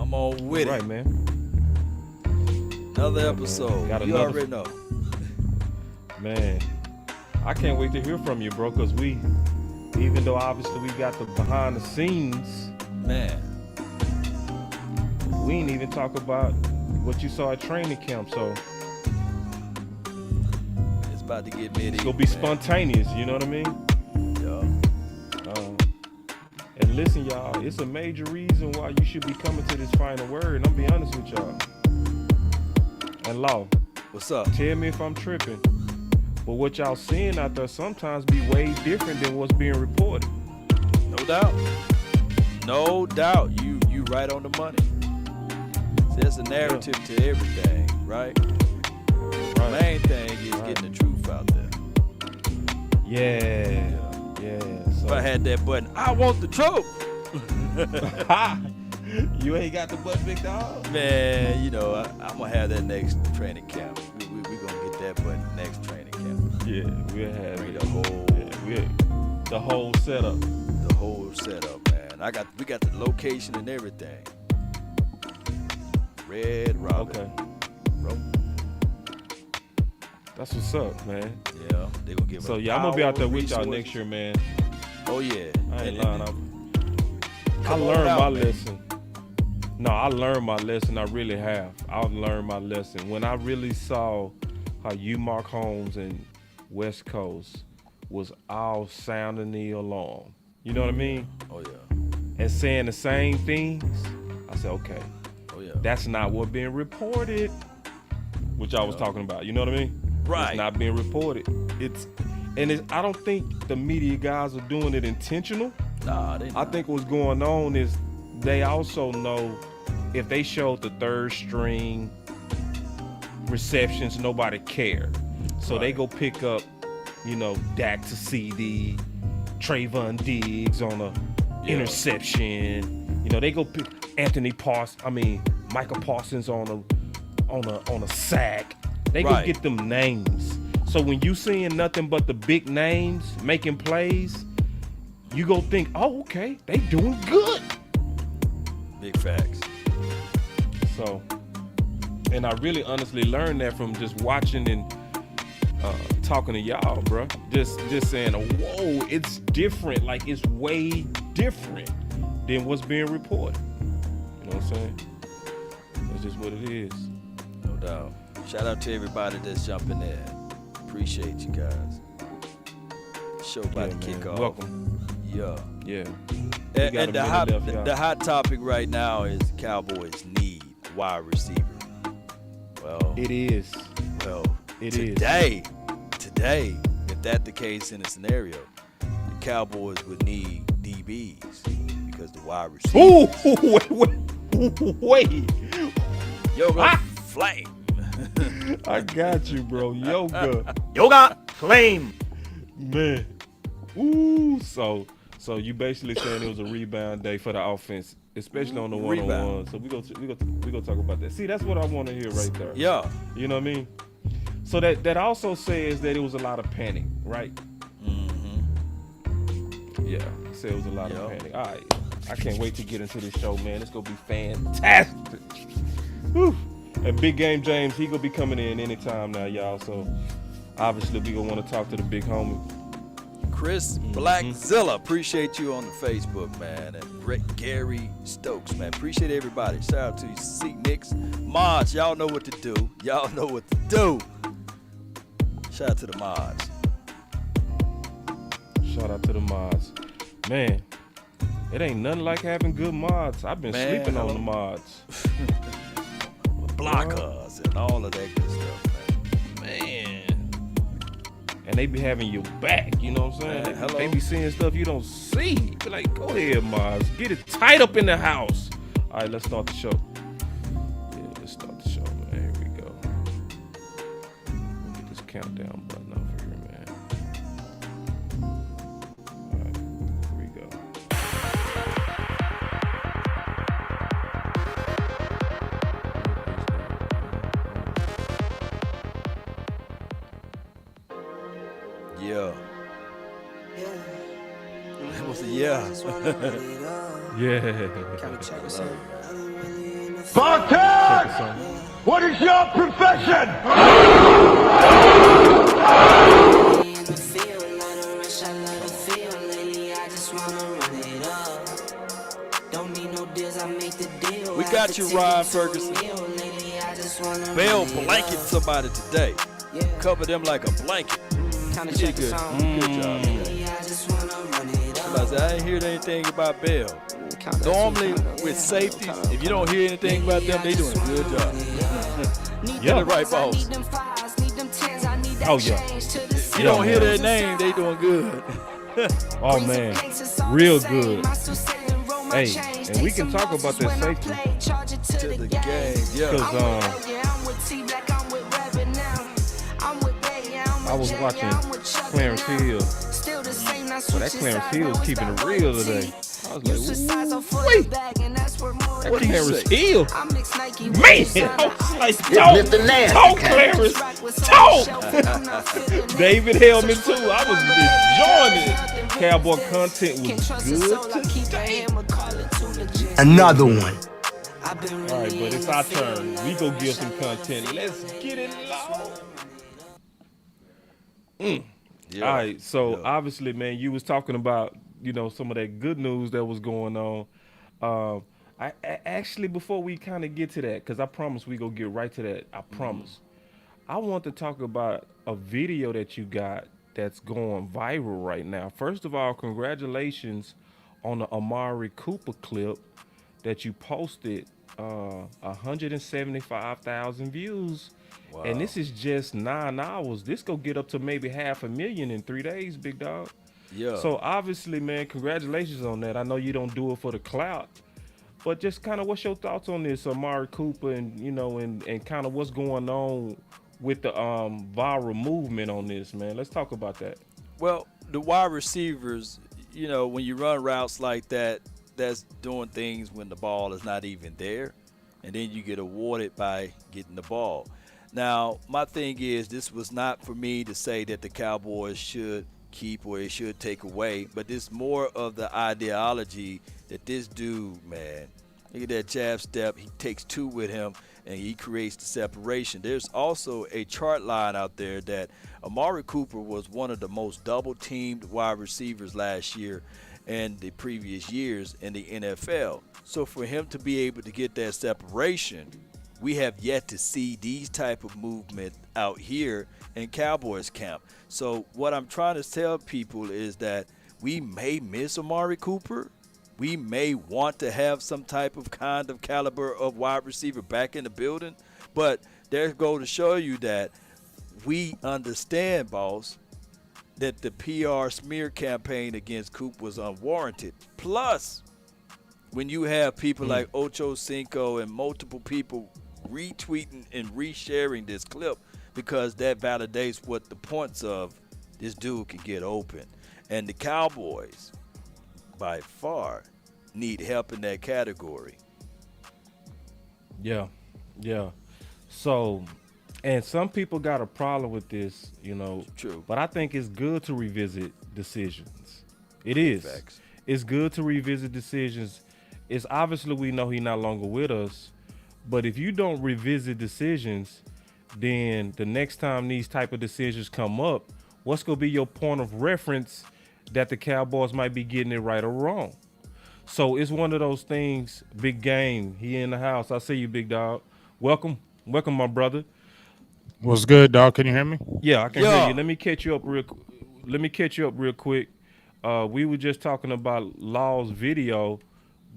Come on with right, it. man. Another episode. You already know. Man, I can't wait to hear from you, bro, because even though obviously we got the behind the scenes, man, we ain't even talk about what you saw at training camp, so it's about to get mid. It's gonna be spontaneous, you know what I mean? Yeah. And listen, y'all, it's a major reason why you should be coming to this final word, and I'm be honest with y'all. And Law, what's up? Tell me if I'm tripping, but what y'all seeing out there sometimes be way different than what's being reported. No doubt. No doubt. You right on the money. There's a narrative to everything, right? The main thing is getting the truth out there. Yeah. So. If I had that button, I want the truth. You ain't got the button, big dog? Man, you know, I'm going to have that next training camp. We're going to get that button next training camp. Yeah, we'll have Bring it. the whole setup. The whole setup, man. We got the location and everything. Red Robin. Okay. That's what's up, man. Yeah, they gonna give us. So yeah, I'm gonna be out there with y'all resources. next year, man. Oh yeah. I ain't lying. I learned my lesson. No, I learned my lesson. I really have. I've learned my lesson when I really saw how Mark Holmes and West Coast was all sounding the alarm. You know what I mean? Oh yeah. And saying the same things. I said, okay. Oh yeah. That's not what being reported, which I was talking about. You know what I mean? Right. It's not being reported. I don't think the media guys are doing it intentional. Nah, they not. I think what's going on is they also know if they showed the third string receptions, nobody cared. So they go pick up, Dak to CD, Trevon Diggs on a interception. They go pick Michael Parsons on a sack. They go get them names. So when you seeing nothing but the big names making plays, you go think, oh, okay, they doing good. Big facts. So, and I really honestly learned that from just watching and talking to y'all, bro. Just saying, whoa, it's different. Like, it's way different than what's being reported. You know what I'm saying? That's just what it is. No doubt. Shout out to everybody that's jumping in. Appreciate you guys. Show about to kick off. Welcome. Yeah. And the hot topic right now is Cowboys need a wide receiver. Well, it is. Well, today, if that's the case in a scenario, the Cowboys would need DBs because the wide receiver. Wait. Yoga flame. I got you, bro. Yoga flame. Man. Ooh. So you basically saying it was a rebound day for the offense, especially on the one-on-one. So we go talk about that. See, that's what I want to hear right there. Yeah. You know what I mean? So that also says that it was a lot of panic, right? Mm-hmm. Yeah. It was a lot of panic. All right. I can't wait to get into this show, man. It's gonna be fantastic. Whew. And Big Game James, he gonna be coming in anytime now, y'all. So obviously we gonna want to talk to the big homie. Chris Blackzilla, appreciate you on the Facebook, man. And Greg Gary Stokes, man. Appreciate everybody. Shout out to you, C Nicks, mods. Y'all know what to do. Shout out to the mods. Shout out to the mods. Man, it ain't nothing like having good mods. I've been sleeping on the mods. Blockers and all of that good stuff, man. And they be having your back, you know what I'm saying? They be seeing stuff you don't see. Be like, go ahead, mods. Get it tight up in the house. All right, let's start the show. Yeah, let's start the show, man. Here we go. Get this countdown button over here, man. All right, here we go. Yeah. That was a Yeah. Can we check us out? Spartan! What is your profession? We got you, Ryan Ferguson. Bell blanket somebody today. Cover them like a blanket. You did good. Good job today. Somebody said, I ain't heard anything about Bell. Normally, with safeties, if you don't hear anything about them, they doing a good job. Yeah. Right, boss. Oh, yeah. You don't hear their name, they doing good. Oh, man. Real good. Hey, and we can talk about that safety. To the game, yeah. Because I was watching Clarence Hill. Well, that Clarence Hill is keeping it real today. I was like, wait, that Clarence Hill, man, I was like, talk, Clarence, talk. David Hellman too. I was enjoying it. Cowboy content was good today. Another one. All right, but it's our turn. We go give some content. Let's get it low. Yeah. All right, so obviously, man, you was talking about, some of that good news that was going on. I actually, before we kind of get to that, because I promise we go get right to that. I promise. I want to talk about a video that you got that's going viral right now. First of all, congratulations on the Amari Cooper clip that you posted. 175,000 views. Wow. And this is just 9 hours. This go get up to maybe 500,000 in 3 days, big dog. Yeah. So obviously, man, congratulations on that. I know you don't do it for the clout, but just kind of what's your thoughts on this, Amari Cooper, and and kind of what's going on with the viral movement on this, man? Let's talk about that. Well, the wide receivers, when you run routes like that, that's doing things when the ball is not even there, and then you get awarded by getting the ball. Now, my thing is, this was not for me to say that the Cowboys should keep or they should take away, but it's more of the ideology that this dude, man, look at that jab step. He takes two with him, and he creates the separation. There's also a chart line out there that Amari Cooper was one of the most double-teamed wide receivers last year and the previous years in the NFL. So for him to be able to get that separation, we have yet to see these type of movement out here in Cowboys camp. So what I'm trying to tell people is that we may miss Amari Cooper. We may want to have some type of kind of caliber of wide receiver back in the building. But there's go to show you that we understand, boss, that the PR smear campaign against Coop was unwarranted. Plus, when you have people like Ocho Cinco and multiple people retweeting and resharing this clip, because that validates what the points of this dude can get open. And the Cowboys, by far, need help in that category. Yeah. So, and some people got a problem with this, True. But I think it's good to revisit decisions. It is. Facts. It's good to revisit decisions. It's obviously we know he's not longer with us, but if you don't revisit decisions, then the next time these type of decisions come up, what's going to be your point of reference that the Cowboys might be getting it right or wrong? So it's one of those things. Big game. He in the house. I see you, big dog. Welcome, my brother. What's good, dog? Can you hear me? Yeah, I can hear you. Let me catch you up real quick. We were just talking about Law's video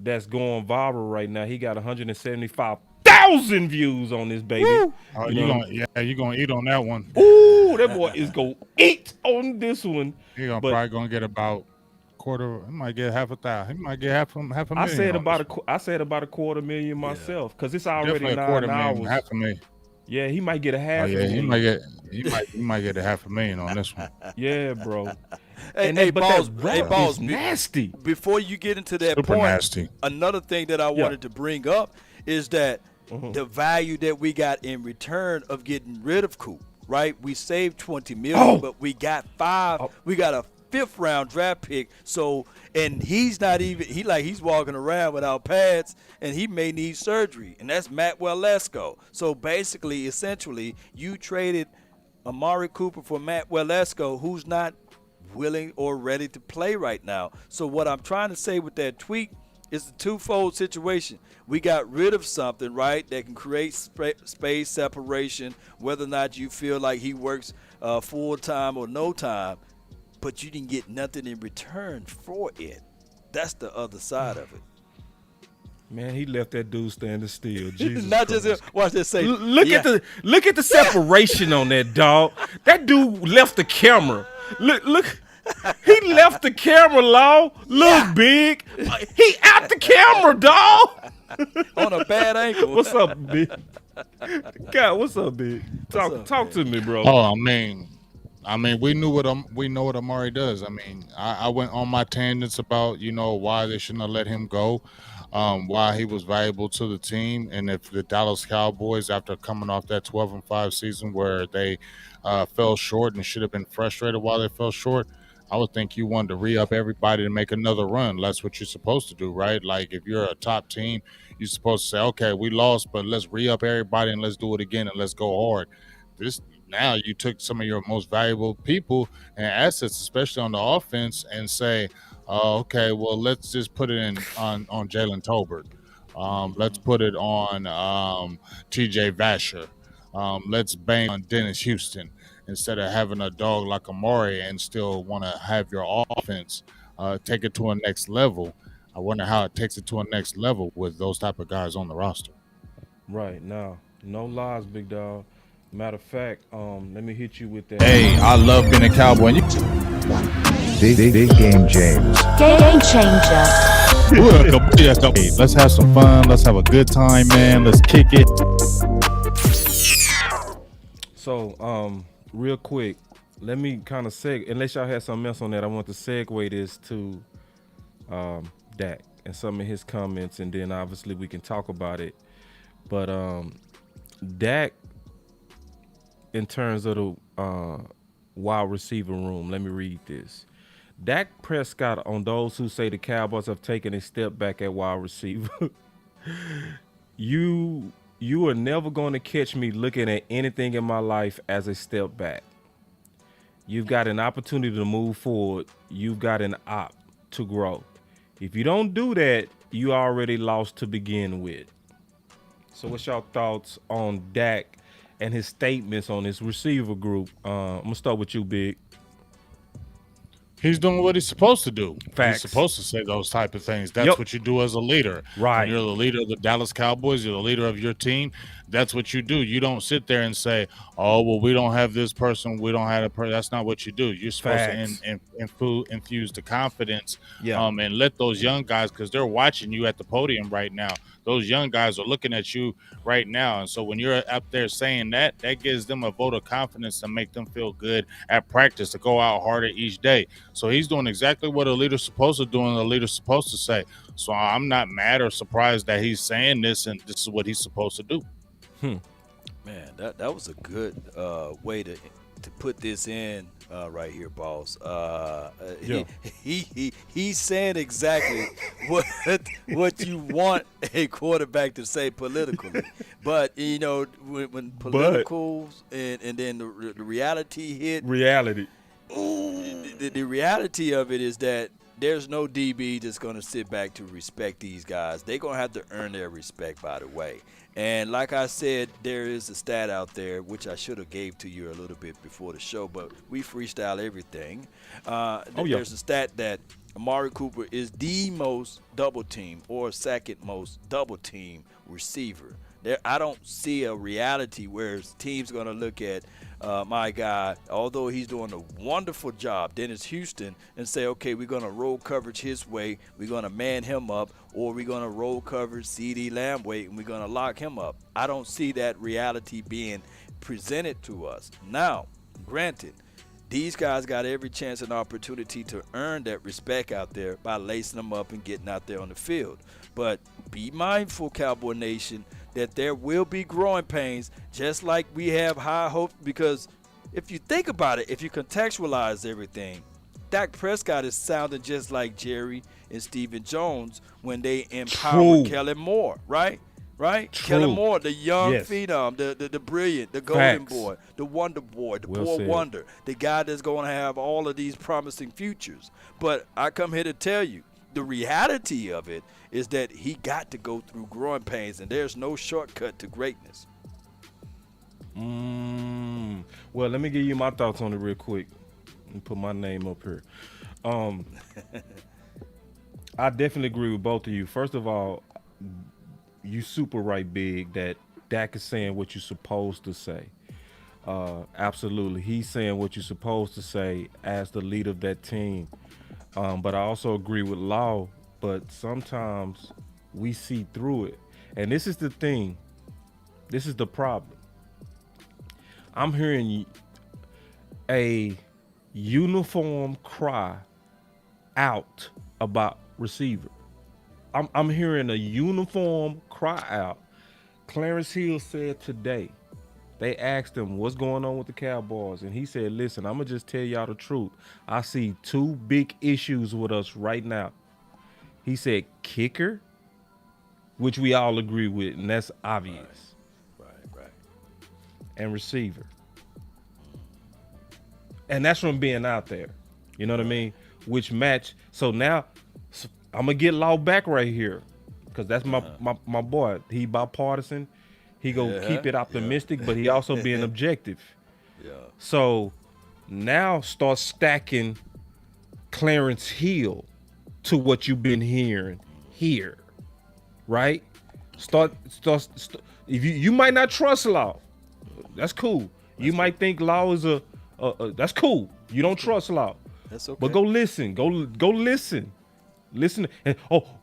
that's going viral right now. He got 175,000 views on this baby. Oh, you're gonna eat on that one. Ooh, that boy is gonna eat on this one. You're probably gonna get about quarter. He might get 500,000. He might get half a million. I said about a 250,000 myself, because it's already definitely 9 hours. 500,000. Yeah, he might get a half. Oh, yeah, he might get 500,000 on this one. Yeah, bro. Hey, Balls, is nasty. Before you get into that Super point, nasty. Another thing that I wanted to bring up is that the value that we got in return of getting rid of Coop, right? We saved $20 million, but we got We got a 5th-round draft pick. So, and he's not even he's walking around without pads, and he may need surgery. And that's Matt Walesko. So basically, essentially, you traded Amari Cooper for Matt Walesko, who's not willing or ready to play right now. So what I'm trying to say with that tweet is a twofold situation. We got rid of something, right, that can create space separation, whether or not you feel like he works full-time or no time, but you didn't get nothing in return for it. That's the other side of it. Man, he left that dude standing still. Jesus Not Christ. just him. Watch this say. Look at the separation on that dog. That dude left the camera. Look. He left the camera, Law. Look, big. He out the camera, dog. On a bad ankle. What's up, big? God, what's up, big? Talk to me, bro. Oh, I mean, we know what Amari does. I mean, I went on my tangents about why they shouldn't have let him go, why he was valuable to the team, and if the Dallas Cowboys, after coming off that 12-5 season where they fell short and should have been frustrated while they fell short, I would think you wanted to re-up everybody to make another run. That's what you're supposed to do, right? Like if you're a top team, you're supposed to say, okay, we lost, but let's re-up everybody and let's do it again and let's go hard. Now you took some of your most valuable people and assets, especially on the offense, and say, okay, well, let's just put it on Jalen Tolbert. Let's put it on TJ Vasher. Let's bang on Dennis Houston instead of having a dog like Amari and still want to have your offense take it to a next level. I wonder how it takes it to a next level with those type of guys on the roster. Right now, no lies, big dog. Matter of fact, let me hit you with that. Hey, I love being a Cowboy. Big game James. Game changer. Hey, let's have some fun. Let's have a good time, man. Let's kick it. So, real quick, let me kind of unless y'all had something else on that, I want to segue this to Dak and some of his comments, and then obviously we can talk about it. But Dak, in terms of the wide receiver room, let me read this. Dak Prescott, on those who say the Cowboys have taken a step back at wide receiver, you are never going to catch me looking at anything in my life as a step back. You've got an opportunity to move forward. You've got an op to grow. If you don't do that, you already lost to begin with. So what's your thoughts on Dak and his statements on his receiver group? I'm going to start with you, Big. He's doing what he's supposed to do. Facts. He's supposed to say those type of things. That's what you do as a leader. Right. When you're the leader of the Dallas Cowboys, you're the leader of your team. That's what you do. You don't sit there and say, oh, well, we don't have this person. We don't have a person. That's not what you do. You're supposed to infuse the confidence and let those young guys, because they're watching you at the podium right now. Those young guys are looking at you right now. And so when you're up there saying that gives them a vote of confidence to make them feel good at practice, to go out harder each day. So he's doing exactly what a leader's supposed to do and a leader's supposed to say. So I'm not mad or surprised that he's saying this, and this is what he's supposed to do. Man, that was a good way to put this in right here, boss. He's saying exactly what you want a quarterback to say politically. But when politicals and then the reality hit. The reality of it is that there's no DB that's going to sit back to respect these guys. They're going to have to earn their respect, by the way. And like I said, there is a stat out there, which I should have gave to you a little bit before the show, but we freestyle everything. There's a stat that Amari Cooper is the most double team or second most double team receiver. I don't see a reality where teams going to look at my guy, although he's doing a wonderful job, Dennis Houston, and say, okay, we're going to roll coverage his way, we're going to man him up, or we're going to roll coverage CeeDee Lamb way, and we're going to lock him up. I don't see that reality being presented to us. Now, granted, these guys got every chance and opportunity to earn that respect out there by lacing them up and getting out there on the field. But be mindful, Cowboy Nation, that there will be growing pains, just like we have high hopes, because if you think about it, if you contextualize everything, Dak Prescott is sounding just like Jerry and Stephen Jones when they empower Kellen Moore, right? Right? True. Kellen Moore, the young Yes. phenom, the brilliant, the golden Facts. boy, the wonder boy, the Well boy said. wonder, the guy that's going to have all of these promising futures. But I come here to tell you, the reality of it is that he got to go through growing pains, and there's no shortcut to greatness. Well, let me give you my thoughts on it real quick. Let me put my name up here. I definitely agree with both of you. First of all, you super right, Big, that Dak is saying what you're supposed to say. Absolutely. He's saying what you're supposed to say as the leader of that team. But I also agree with Law, but sometimes we see through it. And this is the thing. This is the problem. I'm hearing a uniform cry out about receiver. I'm hearing a uniform cry out. Clarence Hill said today, they asked him what's going on with the Cowboys, and he said, listen, I'm going to just tell y'all the truth. I see two big issues with us right now. He said kicker, which we all agree with, and that's obvious. Right. And receiver. And that's from being out there. You know what I mean? Which match. So now I'm going to get Law back right here because that's my boy. He bipartisan. He go keep it optimistic, but he also being objective. Yeah. So now start stacking Clarence Hill to what you've been hearing here, right? Start. If you might not trust Law, that's cool. You might think Law is that's cool. You don't trust Law. That's okay. But go listen. Go listen. Listen. And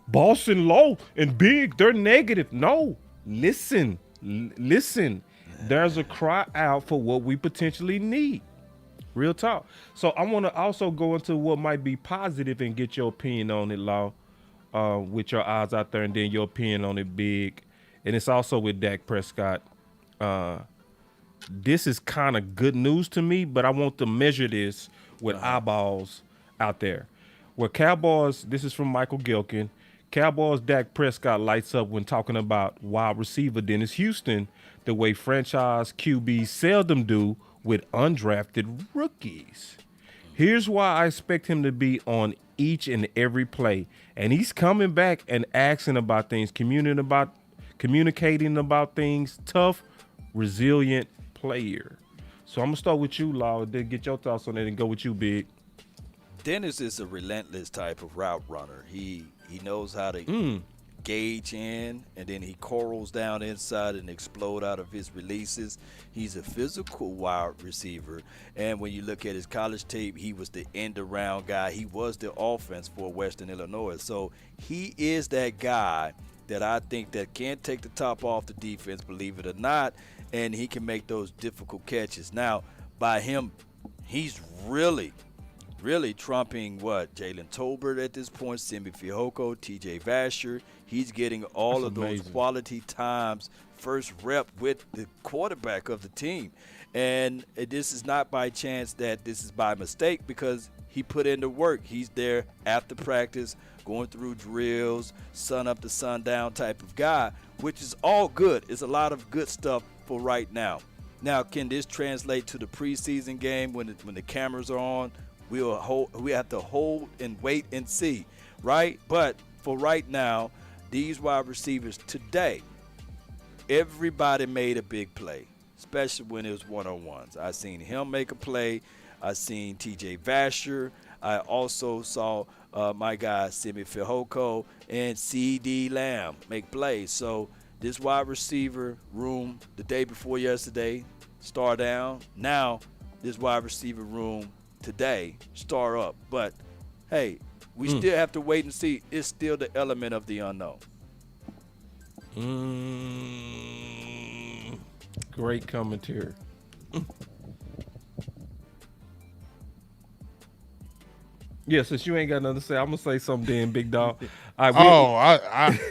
Boston Law and Big, they're negative. No, listen. Listen. There's a cry out for what we potentially need. Real talk. So I want to also go into what might be positive and get your opinion on it, Law, with your eyes out there, and then your opinion on it, Big. And it's also with Dak Prescott. This is kind of good news to me, but I want to measure this with eyeballs out there. Where Cowboys, this is from Michael Gilkin, Cowboys Dak Prescott lights up when talking about wide receiver Dennis Houston, the way franchise QBs seldom do with undrafted rookies. Here's why I expect him to be on each and every play. And he's coming back and asking about things, communicating about things, tough, resilient player. So I'm going to start with you, Law, then get your thoughts on it and go with you, Big. Dennis is a relentless type of route runner. He knows how to gauge in, and then he corals down inside and explode out of his releases. He's a physical wide receiver, and when you look at his college tape, he was the end-around guy. He was the offense for Western Illinois. So he is that guy that I think that can take the top off the defense, believe it or not, and he can make those difficult catches. Now, by him, he's really trumping Jalen Tolbert at this point, Simi Fehoko, TJ Vasher. He's getting all of those quality times, first rep with the quarterback of the team. And this is not by chance that this is by mistake, because he put in the work. He's there after practice, going through drills, sun up to sundown type of guy, which is all good. It's a lot of good stuff for right now. Now, can this translate to the preseason game when the cameras are on? We have to hold and wait and see, right? But for right now, these wide receivers today, everybody made a big play, especially when it was one-on-ones. I seen him make a play. I seen TJ Vasher. I also saw my guy Simi Fehoko and CD Lamb make plays. So this wide receiver room the day before yesterday, star down. Now this wide receiver room today, star up. But, hey, we still have to wait and see. It's still the element of the unknown. Great commentary. Yeah, since you ain't got nothing to say, I'm gonna say something then, big dog. All right, Oh,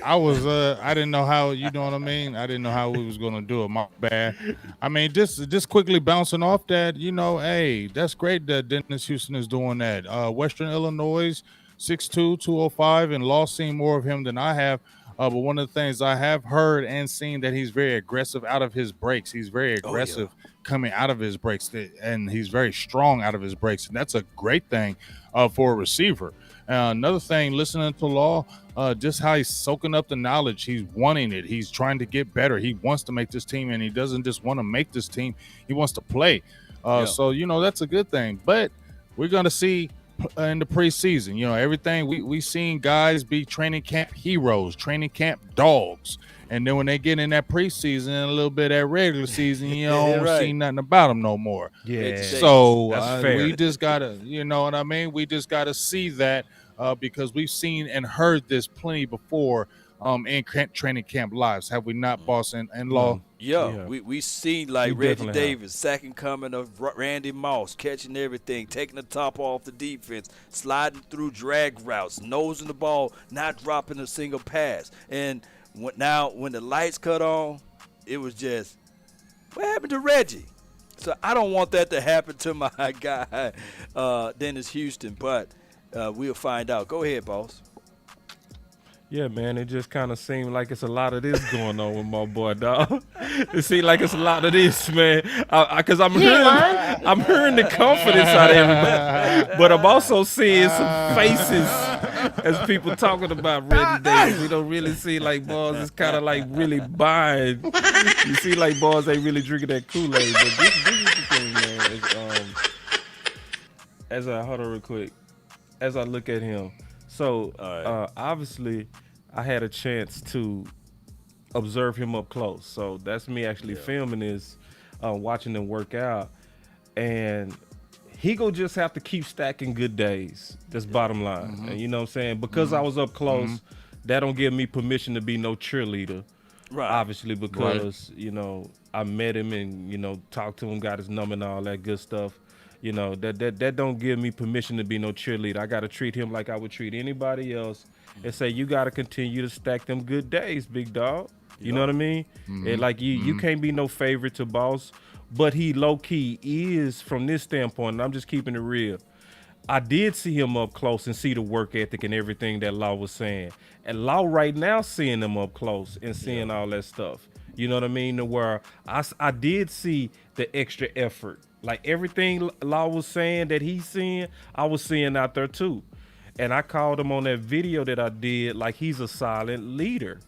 I was I didn't know how, you know what I mean? I didn't know how we was gonna do it. My bad. I mean, just quickly bouncing off that, you know, hey, that's great that Dennis Houston is doing that. Western Illinois, 6'2", 205, and Law seen more of him than I have. But one of the things I have heard and seen that he's very aggressive out of his breaks. He's very Oh yeah. aggressive coming out of his breaks, and he's very strong out of his breaks, and that's a great thing for a receiver. Another thing, listening to Law, just how he's soaking up the knowledge. He's wanting it. He's trying to get better. He wants to make this team, and he doesn't just want to make this team. He wants to play. So, you know, that's a good thing. But we're going to see in the preseason, you know, everything. We seen guys be training camp heroes, training camp dogs. And then when they get in that preseason and a little bit of that regular season, you don't see nothing about them no more. Yeah. So That's fair. we just gotta, you know what I mean? We just gotta see that because we've seen and heard this plenty before in training camp lives. Have we not, Boss and Law? Yeah, we seen like We Reggie definitely Davis, second coming of Randy Moss, catching everything, taking the top off the defense, sliding through drag routes, nosing the ball, not dropping a single pass. And when the lights cut on, it was just, what happened to Reggie? So I don't want that to happen to my guy, Dennis Houston, but we'll find out. Go ahead, boss. Yeah, man, it just kind of seemed like it's a lot of this going on with my boy, dog. It seems like it's a lot of this, man. Because I'm hearing the confidence out of everybody, but I'm also seeing some faces as people talking about Reggie Davis. We don't really see like boys is kind of like really buying. You see like boys ain't really drinking that Kool-Aid, but this is the thing, man. Hold on real quick. As I look at him. So, obviously, I had a chance to observe him up close. So, that's me actually filming this, watching him work out. And he go just have to keep stacking good days. That's bottom line. Mm-hmm. And you know what I'm saying? Because I was up close, that don't give me permission to be no cheerleader. Right. Obviously, because, you know, I met him and, you know, talked to him, got his number and all that good stuff. You know, that don't give me permission to be no cheerleader. I got to treat him like I would treat anybody else and say, you got to continue to stack them good days, big dog. You know what I mean? And like you can't be no favorite to boss, but he low-key is from this standpoint, and I'm just keeping it real. I did see him up close and see the work ethic and everything that Law was saying. And Law right now seeing him up close and seeing all that stuff. You know what I mean? To where I did see the extra effort. Like everything Law was saying that he's seeing, I was seeing out there too. And I called him on that video that I did like he's a silent leader.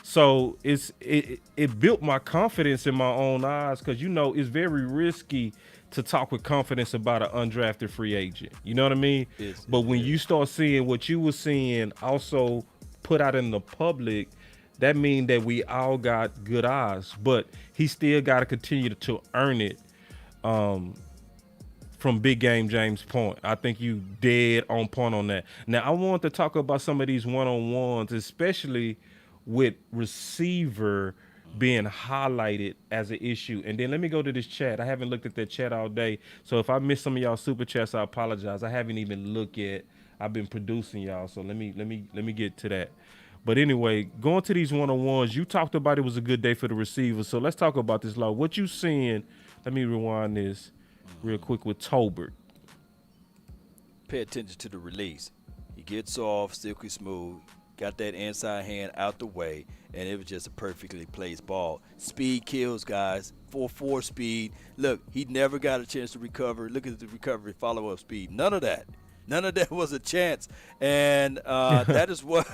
So it built my confidence in my own eyes because, you know, it's very risky to talk with confidence about an undrafted free agent. You know what I mean? But when you start seeing what you were seeing also put out in the public, that means that we all got good eyes. But he still got to continue to earn it. From Big Game James' point. I think you dead on point on that. Now, I want to talk about some of these one-on-ones, especially with receiver being highlighted as an issue. And then let me go to this chat. I haven't looked at that chat all day. So if I missed some of y'all super chats, I apologize. I haven't even looked yet. I've been producing y'all. So let me get to that. But anyway, going to these one-on-ones, you talked about it was a good day for the receivers. So let's talk about this, Law. What you seeing? Let me rewind this real quick with Tolbert. Pay attention to the release. He gets off, silky smooth, got that inside hand out the way, and it was just a perfectly placed ball. Speed kills, guys. 4.4 speed. Look, he never got a chance to recover. Look at the recovery follow-up speed. None of that. None of that was a chance. And that is what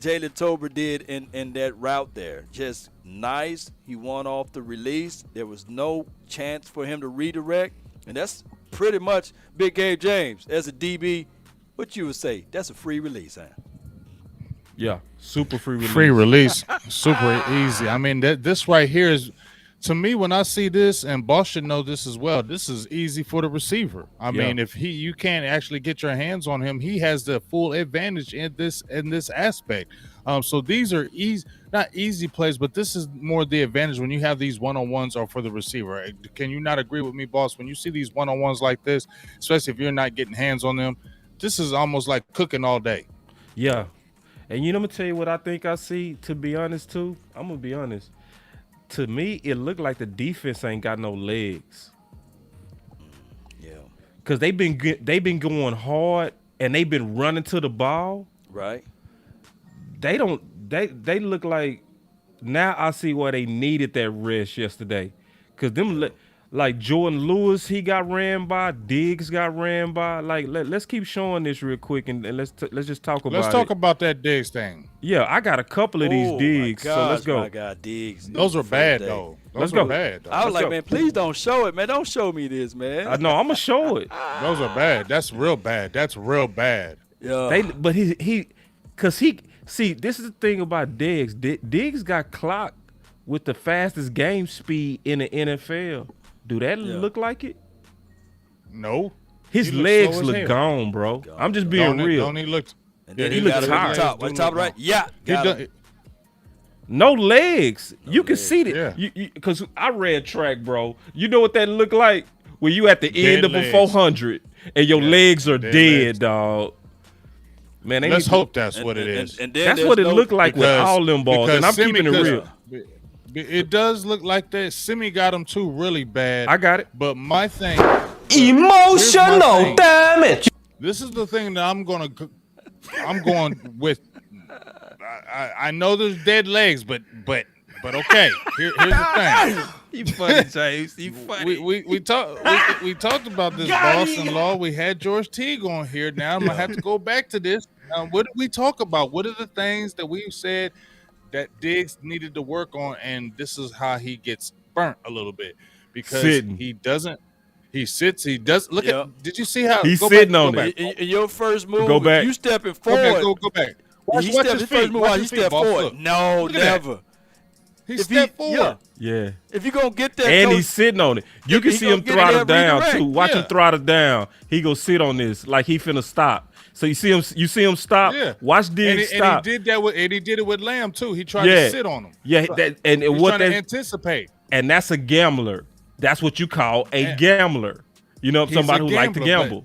Jalen Tolbert did in that route there. Just nice. He won off the release. There was no chance for him to redirect. And that's pretty much Big Game James. As a DB, what you would say? That's a free release, huh? Yeah, super free release. Free release, super easy. I mean, this right here is, to me, when I see this, and Boss should know this as well, this is easy for the receiver. I mean, if you can't actually get your hands on him, he has the full advantage in this aspect. So these are not easy plays, but this is more the advantage when you have these one-on-ones or for the receiver. Can you not agree with me, Boss? When you see these one-on-ones like this, especially if you're not getting hands on them, this is almost like cooking all day. Yeah. And I'm gonna tell you what I think I see, to be honest, too. I'm gonna be honest. To me, it looked like the defense ain't got no legs. Yeah. Cause they've been going hard and they've been running to the ball. Right. They look like, now I see why they needed that rest yesterday. Cause like Jordan Lewis, he got ran by. Diggs got ran by. Like let's keep showing this real quick and let's just talk about it. Let's talk about that Diggs thing. Yeah, I got a couple of these Diggs, my gosh, so let's go. My God, Diggs. Those were bad though. Let's Those were go. bad. Though. I was Let's like, go. man, please don't show it, man. Don't show me this, man. No, I'm gonna show it. Those are bad. That's real bad. That's real bad. Yeah. But see, this is the thing about Diggs. Diggs got clocked with the fastest game speed in the NFL. Do that look like it? No. His He looked legs slow as look hell. gone, bro. I'm just being real. Don't he look? And then he he looked got it tired. at the top. Right, top right. Yeah. He Got done- him. No legs. You can see that. Yeah. Because I read track, bro. You know what that look like? When you at the end of a legs. 400 and your legs are dead dead, legs. dog. Man, they Let's need to- hope that's what it is. And then That's there's what it no- looked like with all them balls. And I'm Simi- keeping it real. It does look like that. Simi got him too really bad. I got it. But my thing, Emotional thing. damage. this is the thing that I'm going with. I know there's dead legs, but okay. Here's the thing. You funny, James. You funny. We talked about this, boss-in-law. We had George Teague on here. Now I'm gonna have to go back to this. What did we talk about? What are the things that we said that Diggs needed to work on? And this is how he gets burnt a little bit because Sitting. he doesn't. He sits. He does. Look Yeah. at. Did you see how He's go sitting back, on go it. back. In your first move, Go back. you stepping Go back. forward. Go back. He stepped his first move while he stepped boss. forward. Look. No, Look at that. never. He If stepped forward. Yeah. If you're going to get that, And coach, he's sitting on it. You can He see gonna him get it throttle every down direct. too. Watch him Yeah. throttle down. He go sit on this like he finna stop. So you see him stop. Yeah. Watch Diggs And stop. he did that with. And he did it with Lamb too. He tried Yeah. to sit on him. Yeah, and He's what trying to that anticipate. and that's a gambler. That's what you call a And- gambler. You know, He's somebody a who like to gambler, gamble.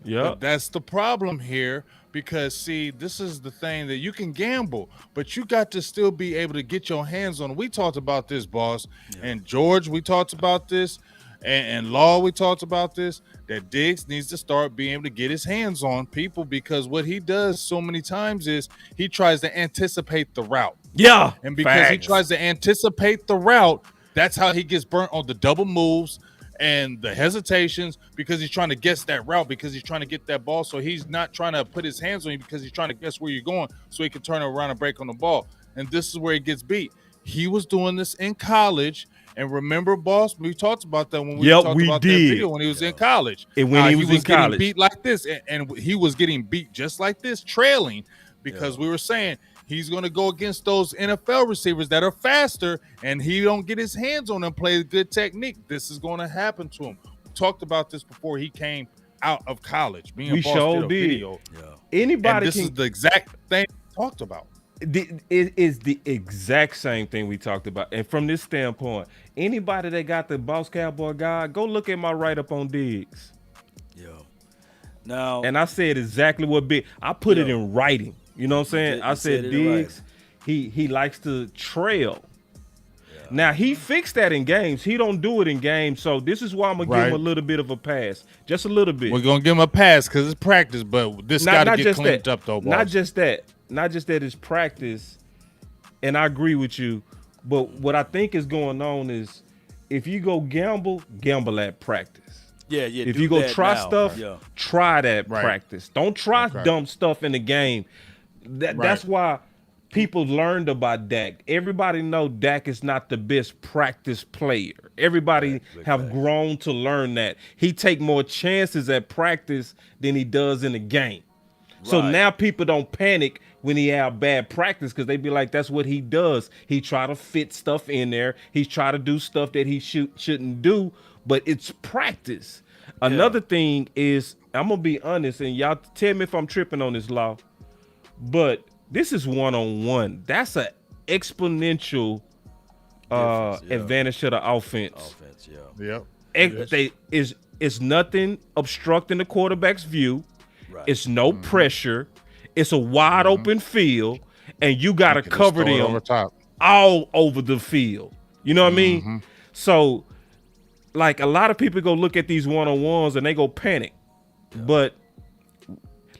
Yeah. But that's the problem here because, see, this is the thing that you can gamble, but you got to still be able to get your hands on it. We talked about this, boss. And George, we talked about this. And Law, we talked about this, that Diggs needs to start being able to get his hands on people because what he does so many times is he tries to anticipate the route. Yeah. And because he Facts. tries to anticipate the route, that's how he gets burnt on the double moves and the hesitations because he's trying to guess that route because he's trying to get that ball. So he's not trying to put his hands on you because he's trying to guess where you're going so he can turn around and break on the ball. And this is where he gets beat. He was doing this in college. And remember, boss, we talked about that when we talked we about did. that video when he was in college. And when he was in getting college. beat like this, and he was getting beat just like this, trailing, because we were saying he's going to go against those NFL receivers that are faster, and he don't get his hands on them, play good technique. This is going to happen to him. We talked about this before he came out of college. Me and We boss sure did a did. video, Anybody and this can is the exact thing we talked about. It is the exact same thing we talked about. And from this standpoint, anybody that got the Boss Cowboy guide, go look at my write-up on Diggs. Yo. Now, And I said exactly what big. I put it in writing. You know what I'm saying? did- I you said said it in Diggs, he likes to trail. Now he fixed that in games. He don't do it in games. So this is why I'm gonna give him Right. a little bit of a pass, just a little bit. We're going to give him a pass because it's practice, but this got to get cleaned up, though, boss. Not just that it's practice, and I agree with you. But what I think is going on is if you go gamble at practice. yeah. If do you go that try now. stuff, Yeah. try that Right. practice. Don't try Okay. dumb stuff in the game. That's why people learned about Dak. Everybody know Dak is not the best practice player. Everybody have grown to learn that. He take more chances at practice than he does in the game. So Right. now people don't panic when he have bad practice because they be like, that's what he does. He try to fit stuff in there. He try to do stuff that he shouldn't do, but it's practice. Another thing is, I'm going to be honest, and y'all tell me if I'm tripping on this, Law, but this is one-on-one. That's an exponential Difference, yeah. advantage to the offense. Offense, yeah. Yep. It's nothing obstructing the quarterback's view. Right. It's no pressure. It's a wide open field, and you got to cover them over top. all over the field. You know what I mean? So, like, a lot of people go look at these one-on-ones and they go panic. But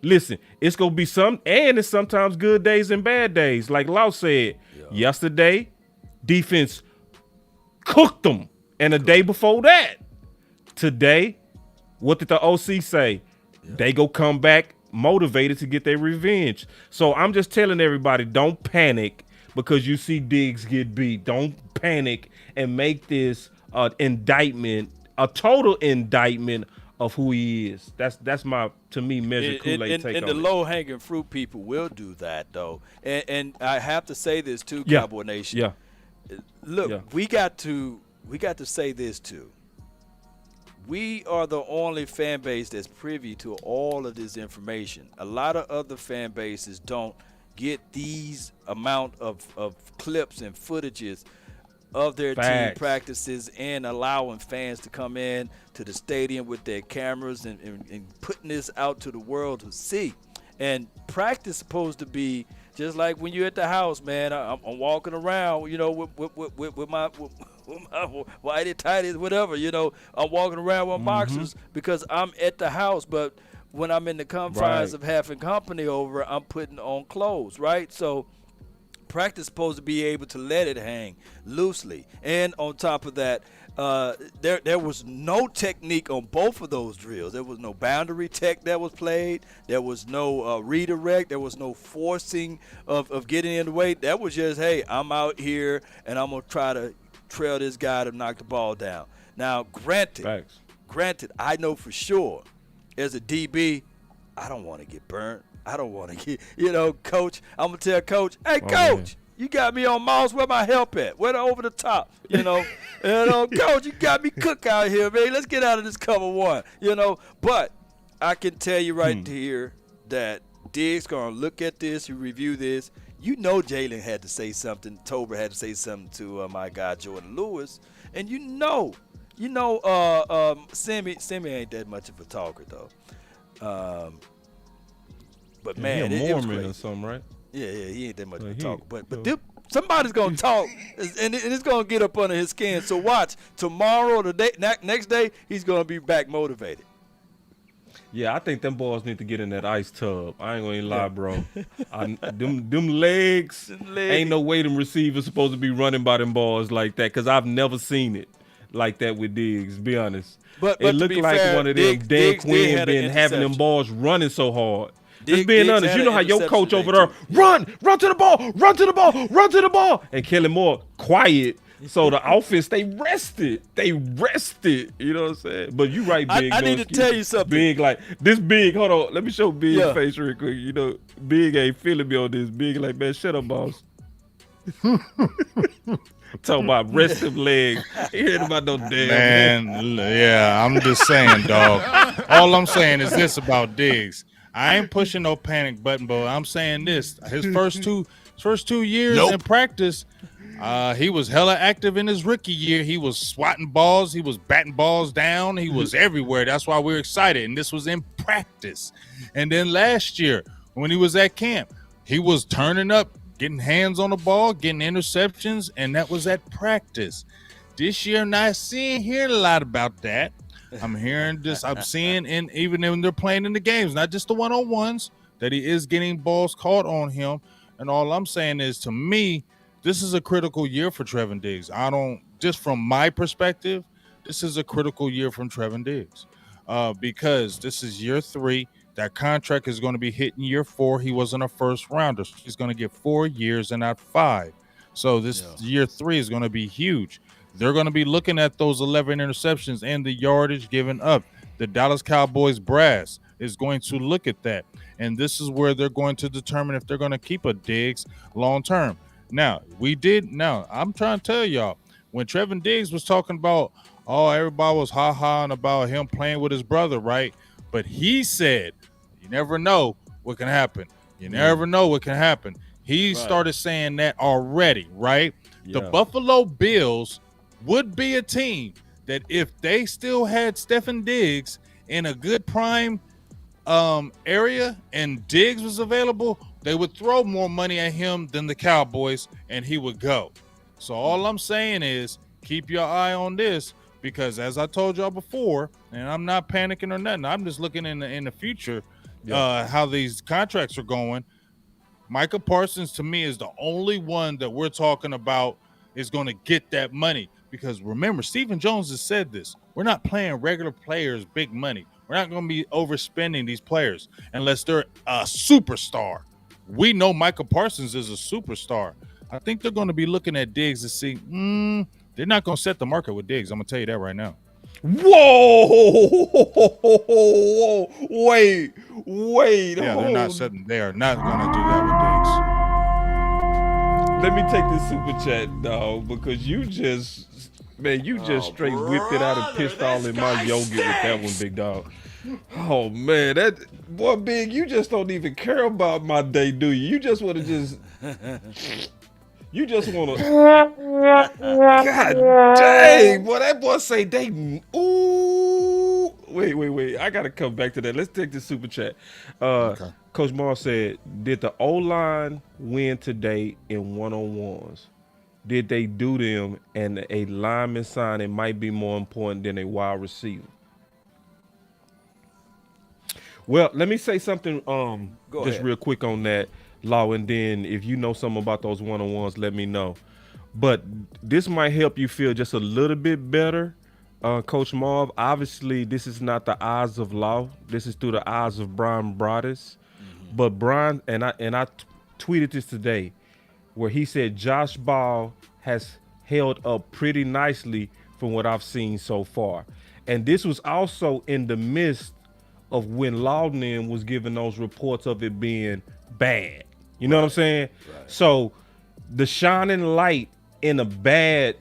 listen, it's going to be it's sometimes good days and bad days. Like Lau said, yesterday, defense cooked them. And the day before that, today, what did the OC say? They go come back motivated to get their revenge. So I'm just telling everybody, don't panic because you see Diggs get beat. Don't panic and make this indictment, a total indictment of who he is. That's my, to me, measured Kool-Aid take on and the it. low-hanging fruit people will do that, though. And I have to say this, too, Cowboy Nation. Yeah. Look, we got to say this, too. We are the only fan base that's privy to all of this information. A lot of other fan bases don't get these amount of clips and footages of their team practices and allowing fans to come in to the stadium with their cameras and putting this out to the world to see. And practice supposed to be just like when you're at the house, man. I'm walking around, you know, with my whitey tighties, whatever, you know. I'm walking around with boxers because I'm at the house, but when I'm in the confines of having company over, I'm putting on clothes, right? So practice supposed to be able to let it hang loosely. And on top of that, there was no technique on both of those drills. There was no boundary tech that was played. There was no redirect. There was no forcing of getting in the way. That was just, hey, I'm out here and I'm going to try to trail this guy to knock the ball down. Now, granted, I know for sure as a DB, I don't want to get burnt. I don't want to get, coach, I'm going to tell coach, hey, coach, you got me on Moss. Where my help at? Where the over the top? Coach, you got me cook out here, man. Let's get out of this cover one, But I can tell you right here that Diggs going to look at this, you review this. Jalen had to say something. Tober had to say something to my guy Jordan Lewis. And Sammy ain't that much of a talker, though. But man, it was crazy. Or something, right? Yeah, he ain't that much of a talker. But somebody's gonna talk, and it's gonna get up under his skin. So watch tomorrow, next day, he's gonna be back motivated. Yeah, I think them boys need to get in that ice tub. I ain't gonna even lie, bro. Them legs, ain't no way them receivers supposed to be running by them balls like that, because I've never seen it like that with Diggs, be honest. But it looked like fair, one of them Dan Quinn been having them balls running so hard. Just being honest, you know how your coach over there, run to the ball, and Kellen Moore quiet. So the offense, they rested. You know what I'm saying? But you right, Big. I need to tell you something. Big, like this Big, hold on. Let me show Big's face real quick. Big ain't feeling me on this. Big like, man, shut up, boss. Talking about restive legs. You heard about no damn man. Yeah, I'm just saying, dog. All I'm saying is this about Diggs. I ain't pushing no panic button, but I'm saying this. His first two years in practice, he was hella active in his rookie year. He was swatting balls. He was batting balls down. He was everywhere. That's why we're excited. And this was in practice. And then last year, when he was at camp, he was turning up, getting hands on the ball, getting interceptions, and that was at practice. This year, not hearing a lot about that. I'm hearing this. I'm seeing, even when they're playing in the games, not just the one-on-ones, that he is getting balls caught on him. And all I'm saying is, to me, this is a critical year for Trevon Diggs. Just from my perspective, this is a critical year from Trevon Diggs because this is year 3. That contract is going to be hitting year 4. He wasn't a first rounder. So he's going to get 4 years and not 5. So this year 3 is going to be huge. They're going to be looking at those 11 interceptions and the yardage given up. The Dallas Cowboys brass is going to look at that. And this is where they're going to determine if they're going to keep a Diggs long term. Now, I'm trying to tell y'all, when Trevon Diggs was talking about, everybody was ha-haing about him playing with his brother, right? But he said, you never know what can happen. You never know what can happen. He started saying that already, right? Yeah. The Buffalo Bills would be a team that if they still had Stefon Diggs in a good prime area and Diggs was available, they would throw more money at him than the Cowboys, and he would go. So all I'm saying is keep your eye on this because, as I told y'all before, and I'm not panicking or nothing. I'm just looking in the future, how these contracts are going. Micah Parsons to me is the only one that we're talking about is going to get that money because remember, Stephen Jones has said this. We're not playing regular players big money. We're not going to be overspending these players unless they're a superstar. We know Micah Parsons is a superstar. I think they're going to be looking at Diggs to see, they're not going to set the market with Diggs. I'm going to tell you that right now. Whoa! Wait! Yeah, they're not setting. They are not going to do that with Let me take this super chat, dog, because you just straight whipped it out and pissed all in my yogurt with that one, big dog. Oh man, that boy, Big, you just don't even care about my day, do you? You just want to You just want to. God dang, boy, that boy say they. Ooh, wait. I gotta come back to that. Let's take the super chat. Okay. Coach Barr said, "Did the O-line win today in one-on-ones? Did they do them? And a lineman signing might be more important than a wide receiver." Well, let me say something. Go just ahead. real quick on that, Law, and then if you know something about those one-on-ones, let me know. But this might help you feel just a little bit better, Coach Marv. Obviously, this is not the eyes of Law. This is through the eyes of Brian Broaddus. But Brian and I tweeted this today, where he said Josh Ball has held up pretty nicely from what I've seen so far, and this was also in the midst of when Loudon was giving those reports of it being bad. You know what I'm saying? Right. So the shining light in a bad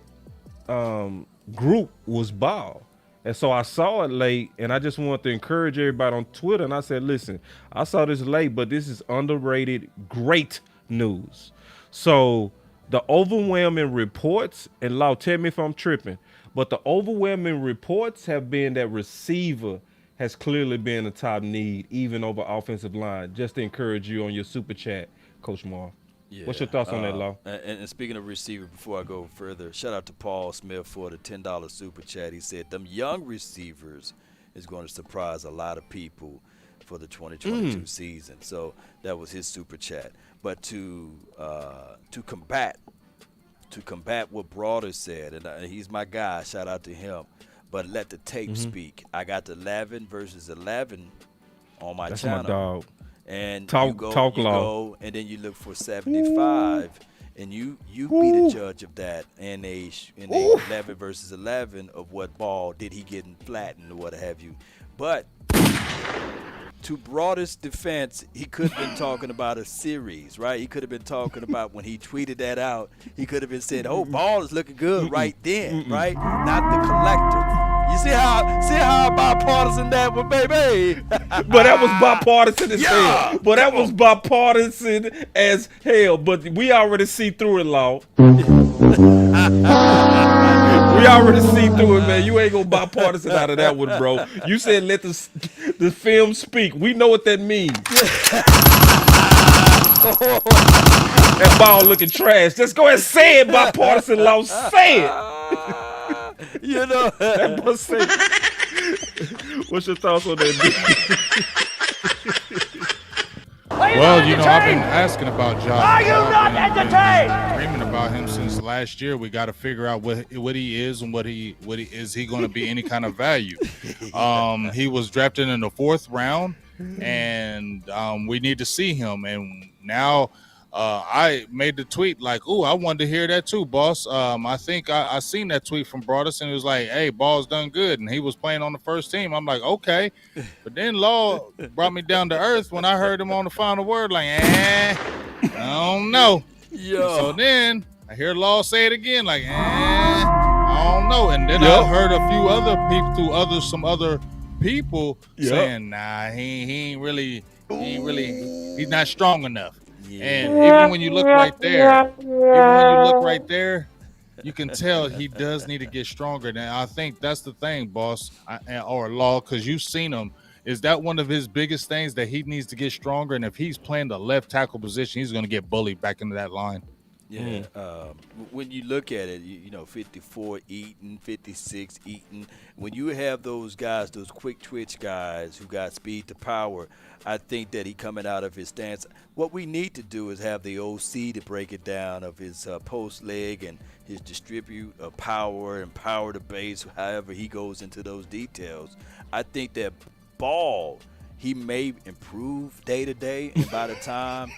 group was Ball. And so I saw it late, and I just wanted to encourage everybody on Twitter. And I said, listen, I saw this late, but this is underrated, great news. So the overwhelming reports, and Law, tell me if I'm tripping, but the overwhelming reports have been that receiver has clearly been a top need, even over offensive line. Just to encourage you on your super chat, Coach Marv. Yeah. What's your thoughts on that, Law? And speaking of receiver, before I go further, shout out to Paul Smith for the $10 super chat. He said them young receivers is going to surprise a lot of people for the 2022 season. So that was his super chat. But to combat what Broader said, and he's my guy. Shout out to him. But let the tape speak. I got the 11 versus 11 on my That's channel. my dog. And Talk go, and then you look for 75, and you be the judge of that in a 11 versus 11 of what Ball did he getting flattened or what have you. But to Broadest defense, he could have been talking about a series, right? He could have been talking about when he tweeted that out. He could have been saying, "Oh, Ball is looking good right then," right? Not the collective. You see how bipartisan that was, baby. But that was bipartisan as hell. But that was bipartisan as hell. But we already see through it, Law. We already see through it, man. You ain't gonna bipartisan out of that one, bro. You said let the film speak. We know what that means. That Ball looking trash. Just go ahead and say it, bipartisan, Law. Say it. You know. That must say. What's your thoughts on that? Well, I've been asking about Josh. Are you not entertained? Dreaming about him since last year. We got to figure out what he is and what he is he going to be any kind of value. He was drafted in the 4th round, and we need to see him. And now I made the tweet like, "Ooh, I wanted to hear that too, boss." I think I seen that tweet from Broadus, and it was like, "Hey, Ball's done good," and he was playing on the first team. I'm like, okay, but then Law brought me down to earth when I heard him on the final word, like, I don't know. Yeah. So then I hear Law say it again, like, I don't know. And then I heard a few other people through some other people saying, nah, he's not strong enough. Yeah. And even when you look right there, you can tell he does need to get stronger. And I think that's the thing, boss, or Law, because you've seen him Is that one of his biggest things that he needs to get stronger? And if he's playing the left tackle position, he's going to get bullied back into that line. Yeah, when you look at it, you know, 54 Eaton, 56 Eaton. When you have those guys, those quick twitch guys who got speed to power, I think that he coming out of his stance. What we need to do is have the OC to break it down of his post leg and his distribute of power and power to base, however he goes into those details. I think that Ball, he may improve day to day, and by the time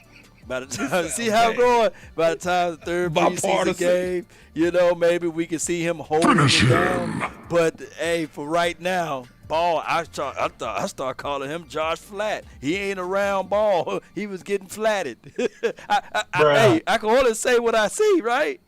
see how I'm going. By the time the third preseason game, you know, maybe we can see him holding it down. But hey, for right now, Ball, I start calling him Josh Flat. He ain't around Ball. He was getting flatted. I can only say what I see, right?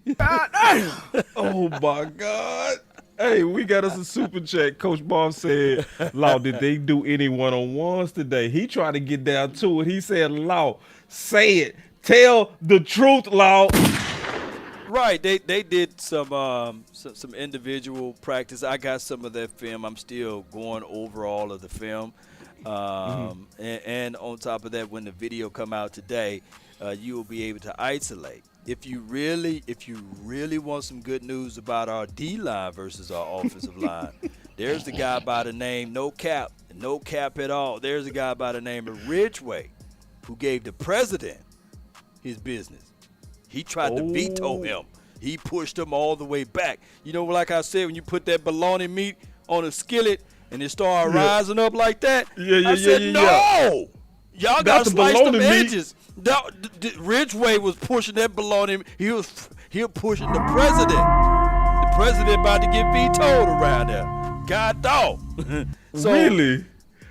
Oh my God. Hey, we got us a super chat. Coach Barr said, Law, did they do any one-on-ones today? He tried to get down to it. He said, Law, say it. Tell the truth, Law. Right. They did some individual practice. I got some of that film. I'm still going over all of the film. And on top of that, when the video come out today, you will be able to isolate. If you really want some good news about our D-line versus our offensive line, there's the guy by the name, no cap at all. There's a guy by the name of Ridgeway who gave the president his business. He tried to veto him. He pushed him all the way back. You know, like I said, when you put that bologna meat on a skillet and it started rising up like that, I said, no! Y'all got to slice them edges. Ridgeway was pushing that bologna. He was pushing the president. The president about to get vetoed around there. God dog. Really?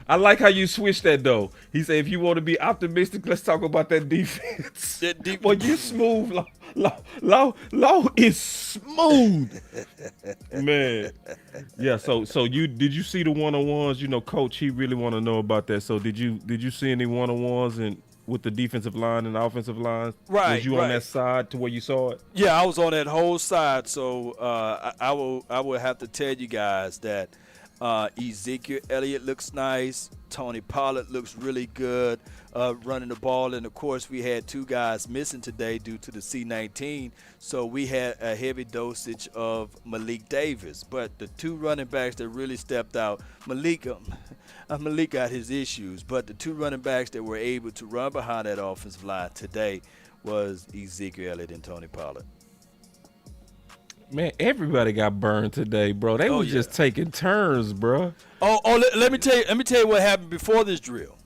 I like how you switched that, though. He said, if you want to be optimistic, let's talk about that defense. Well, you smooth. Law is smooth. Man. Yeah, so did you see the one-on-ones? You know, Coach, he really want to know about that. So did you see any one-on-ones with the defensive line and the offensive line? Right. Was you on that side to where you saw it? Yeah, I was on that whole side. So I will have to tell you guys that Ezekiel Elliott looks nice. Tony Pollard looks really good running the ball. And, of course, we had two guys missing today due to the C-19. So we had a heavy dosage of Malik Davis. But the two running backs that really stepped out, Malik got his issues. But the two running backs that were able to run behind that offensive line today was Ezekiel Elliott and Tony Pollard. Man, everybody got burned today, bro. They was just taking turns, bro. Let me tell you what happened before this drill.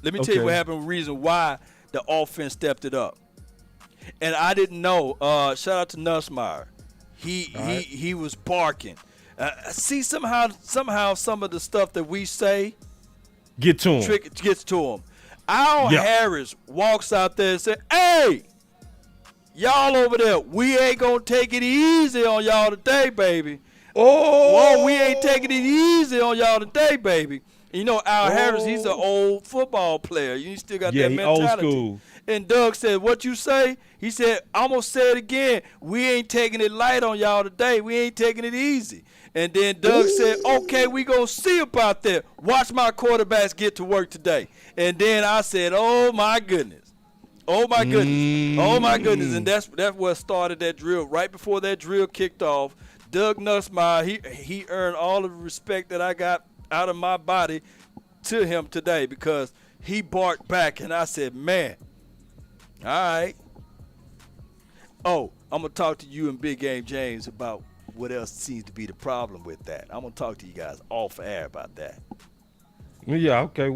Let me tell you what happened, reason why the offense stepped it up. And I didn't know. Shout out to Nussmeier. He was barking. See, somehow some of the stuff that we say gets to him. Al Harris walks out there and said, "Hey, y'all over there, we ain't gonna take it easy on y'all today, baby. Whoa, we ain't taking it easy on y'all today, baby." You know, Al Harris, he's an old football player. You still got that mentality. Old school. And Doug said, "What you say?" He said, "I'm gonna say it again. We ain't taking it light on y'all today. We ain't taking it easy." And then Doug said, "Okay, we gonna see about that. Watch my quarterbacks get to work today." And then I said, "Oh my goodness. Oh my goodness. Oh my goodness." And that's what started that drill. Right before that drill kicked off, Doug Nussmeier, he earned all of the respect that I got out of my body to him today because he barked back and I said, "Man, all right." Oh, I'm going to talk to you and Big Game James about what else seems to be the problem with that. I'm going to talk to you guys off air about that. Yeah, I can't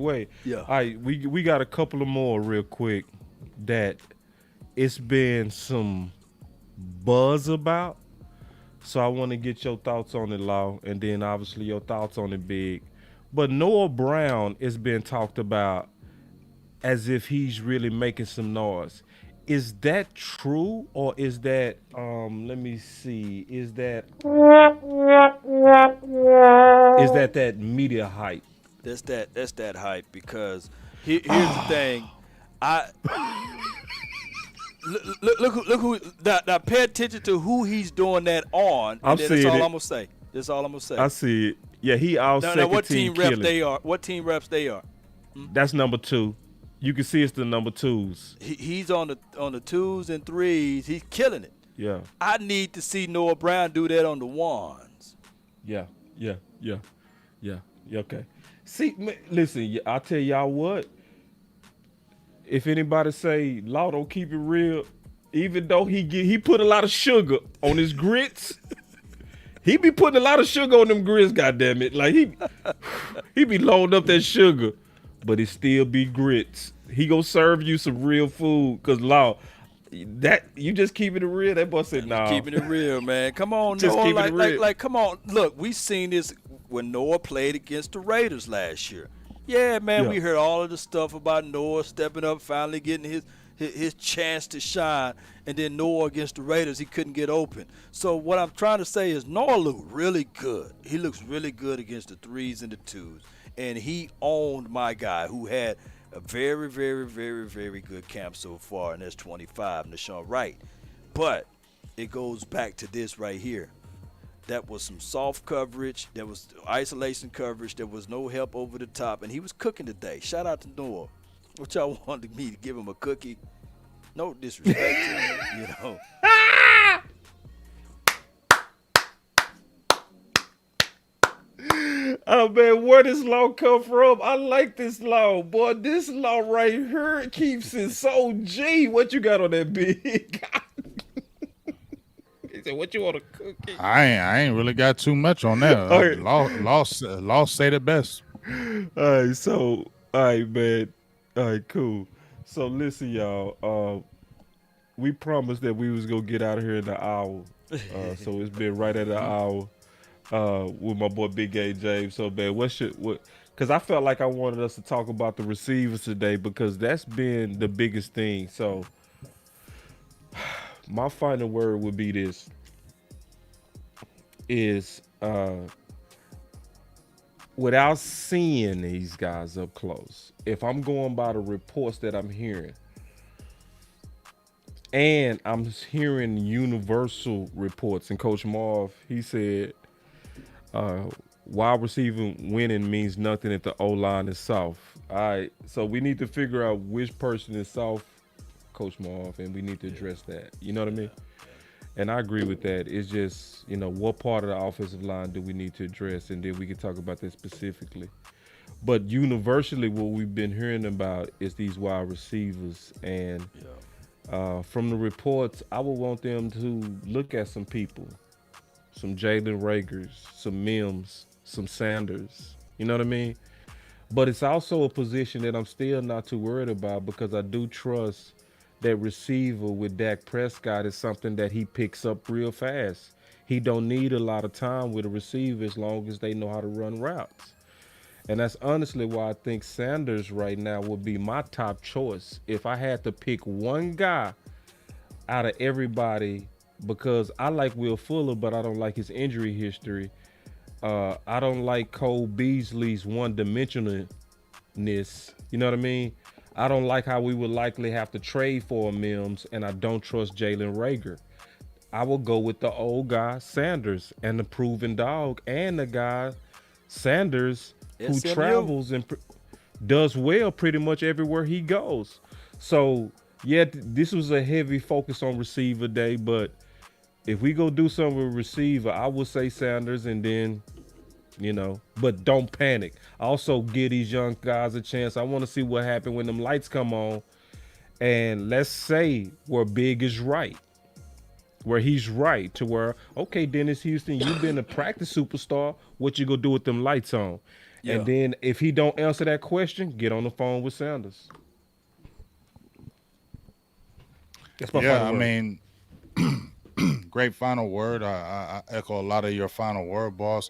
wait. Yeah. All right, we got a couple of more real quick that it's been some buzz about. So I want to get your thoughts on it, Law, and then obviously your thoughts on it, Big. But Noah Brown is being talked about as if he's really making some noise. Is that true, or is that let me see, is that media hype? That's that hype because here's the thing. Look who now pay attention to who he's doing that on, and that's all I'm gonna say. That's all I'm gonna say. I see it. Yeah, he all Now, second what team team reps killing. they are? What team reps they are? That's number 2. You can see it's the number 2s. He's on the 2s and 3s. He's killing it. Yeah, I need to see Noah Brown do that on the 1s. yeah. Okay. See, listen, I'll tell y'all what. If anybody say Law don't keep it real, even though he put a lot of sugar on his grits, he be putting a lot of sugar on them grits. Goddamn it, like he be loading up that sugar, but it still be grits. He gonna serve you some real food, cause Law, that you just keeping it real. That boy said, "Nah, Keeping it real, man. Come on, Just Noah. keeping it real. Like, come on. Look, we seen this when Noah played against the Raiders last year. Yeah, man, Yeah. we heard all of the stuff about Noah stepping up, finally getting his chance to shine, and then Noah against the Raiders, he couldn't get open. So what I'm trying to say is Noah looked really good. He looks really good against the 3s and the 2s, and he owned my guy who had a very, very, very, very good camp so far, and that's 25, Nashawn Wright. But it goes back to this right here. That was some soft coverage. There was isolation coverage. There was no help over the top, and he was cooking today. Shout out to Noah. What y'all wanted me to give him a cookie? No disrespect to him, you know. Oh man, where this Law come from? I like this Law, boy. This Law right here keeps it so G. What you got on that big? He said, "What you want a cookie?" I ain't really got too much on that. All right. Law say the best. All right, so all right, man. All right, cool. So listen, y'all. We promised that we was gonna get out of here in an hour. So it's been right at an hour. With my boy Big A James. So man, because I felt like I wanted us to talk about the receivers today because that's been the biggest thing. So my final word would be this is without seeing these guys up close, if I'm going by the reports that I'm hearing, and I'm hearing universal reports, and Coach Marv, he said wide receiver winning means nothing if the O-line is soft. All right, so we need to figure out which person is soft, Coach Marv, and we need to address that. You know what I mean? And I agree with that. It's just, what part of the offensive line do we need to address, and then we can talk about that specifically. But universally, what we've been hearing about is these wide receivers, and from the reports, I would want them to look at some people. Some Jalen Ragers, some Mims, some Sanders. You know what I mean? But it's also a position that I'm still not too worried about because I do trust that receiver with Dak Prescott is something that he picks up real fast. He don't need a lot of time with a receiver as long as they know how to run routes. And that's honestly why I think Sanders right now would be my top choice. If I had to pick one guy out of everybody, because I like Will Fuller, but I don't like his injury history. I don't like Cole Beasley's one-dimensionalness. You know what I mean? I don't like how we would likely have to trade for Mims, and I don't trust Jalen Reagor. I will go with the old guy, Sanders, and the proven dog, and the guy, Sanders, who SMU. travels and does well pretty much everywhere he goes. So, yeah, this was a heavy focus on receiver day, but if we go do something with receiver, I would say Sanders, and then, but don't panic. Also give these young guys a chance. I want to see what happens when them lights come on. And let's say where Big is right, where he's right to where, okay, Dennis Houston, you've been a practice superstar. What you gonna do with them lights on? Yeah. And then if he don't answer that question, get on the phone with Sanders. That's my final word. I mean, great final word. I echo a lot of your final word, boss,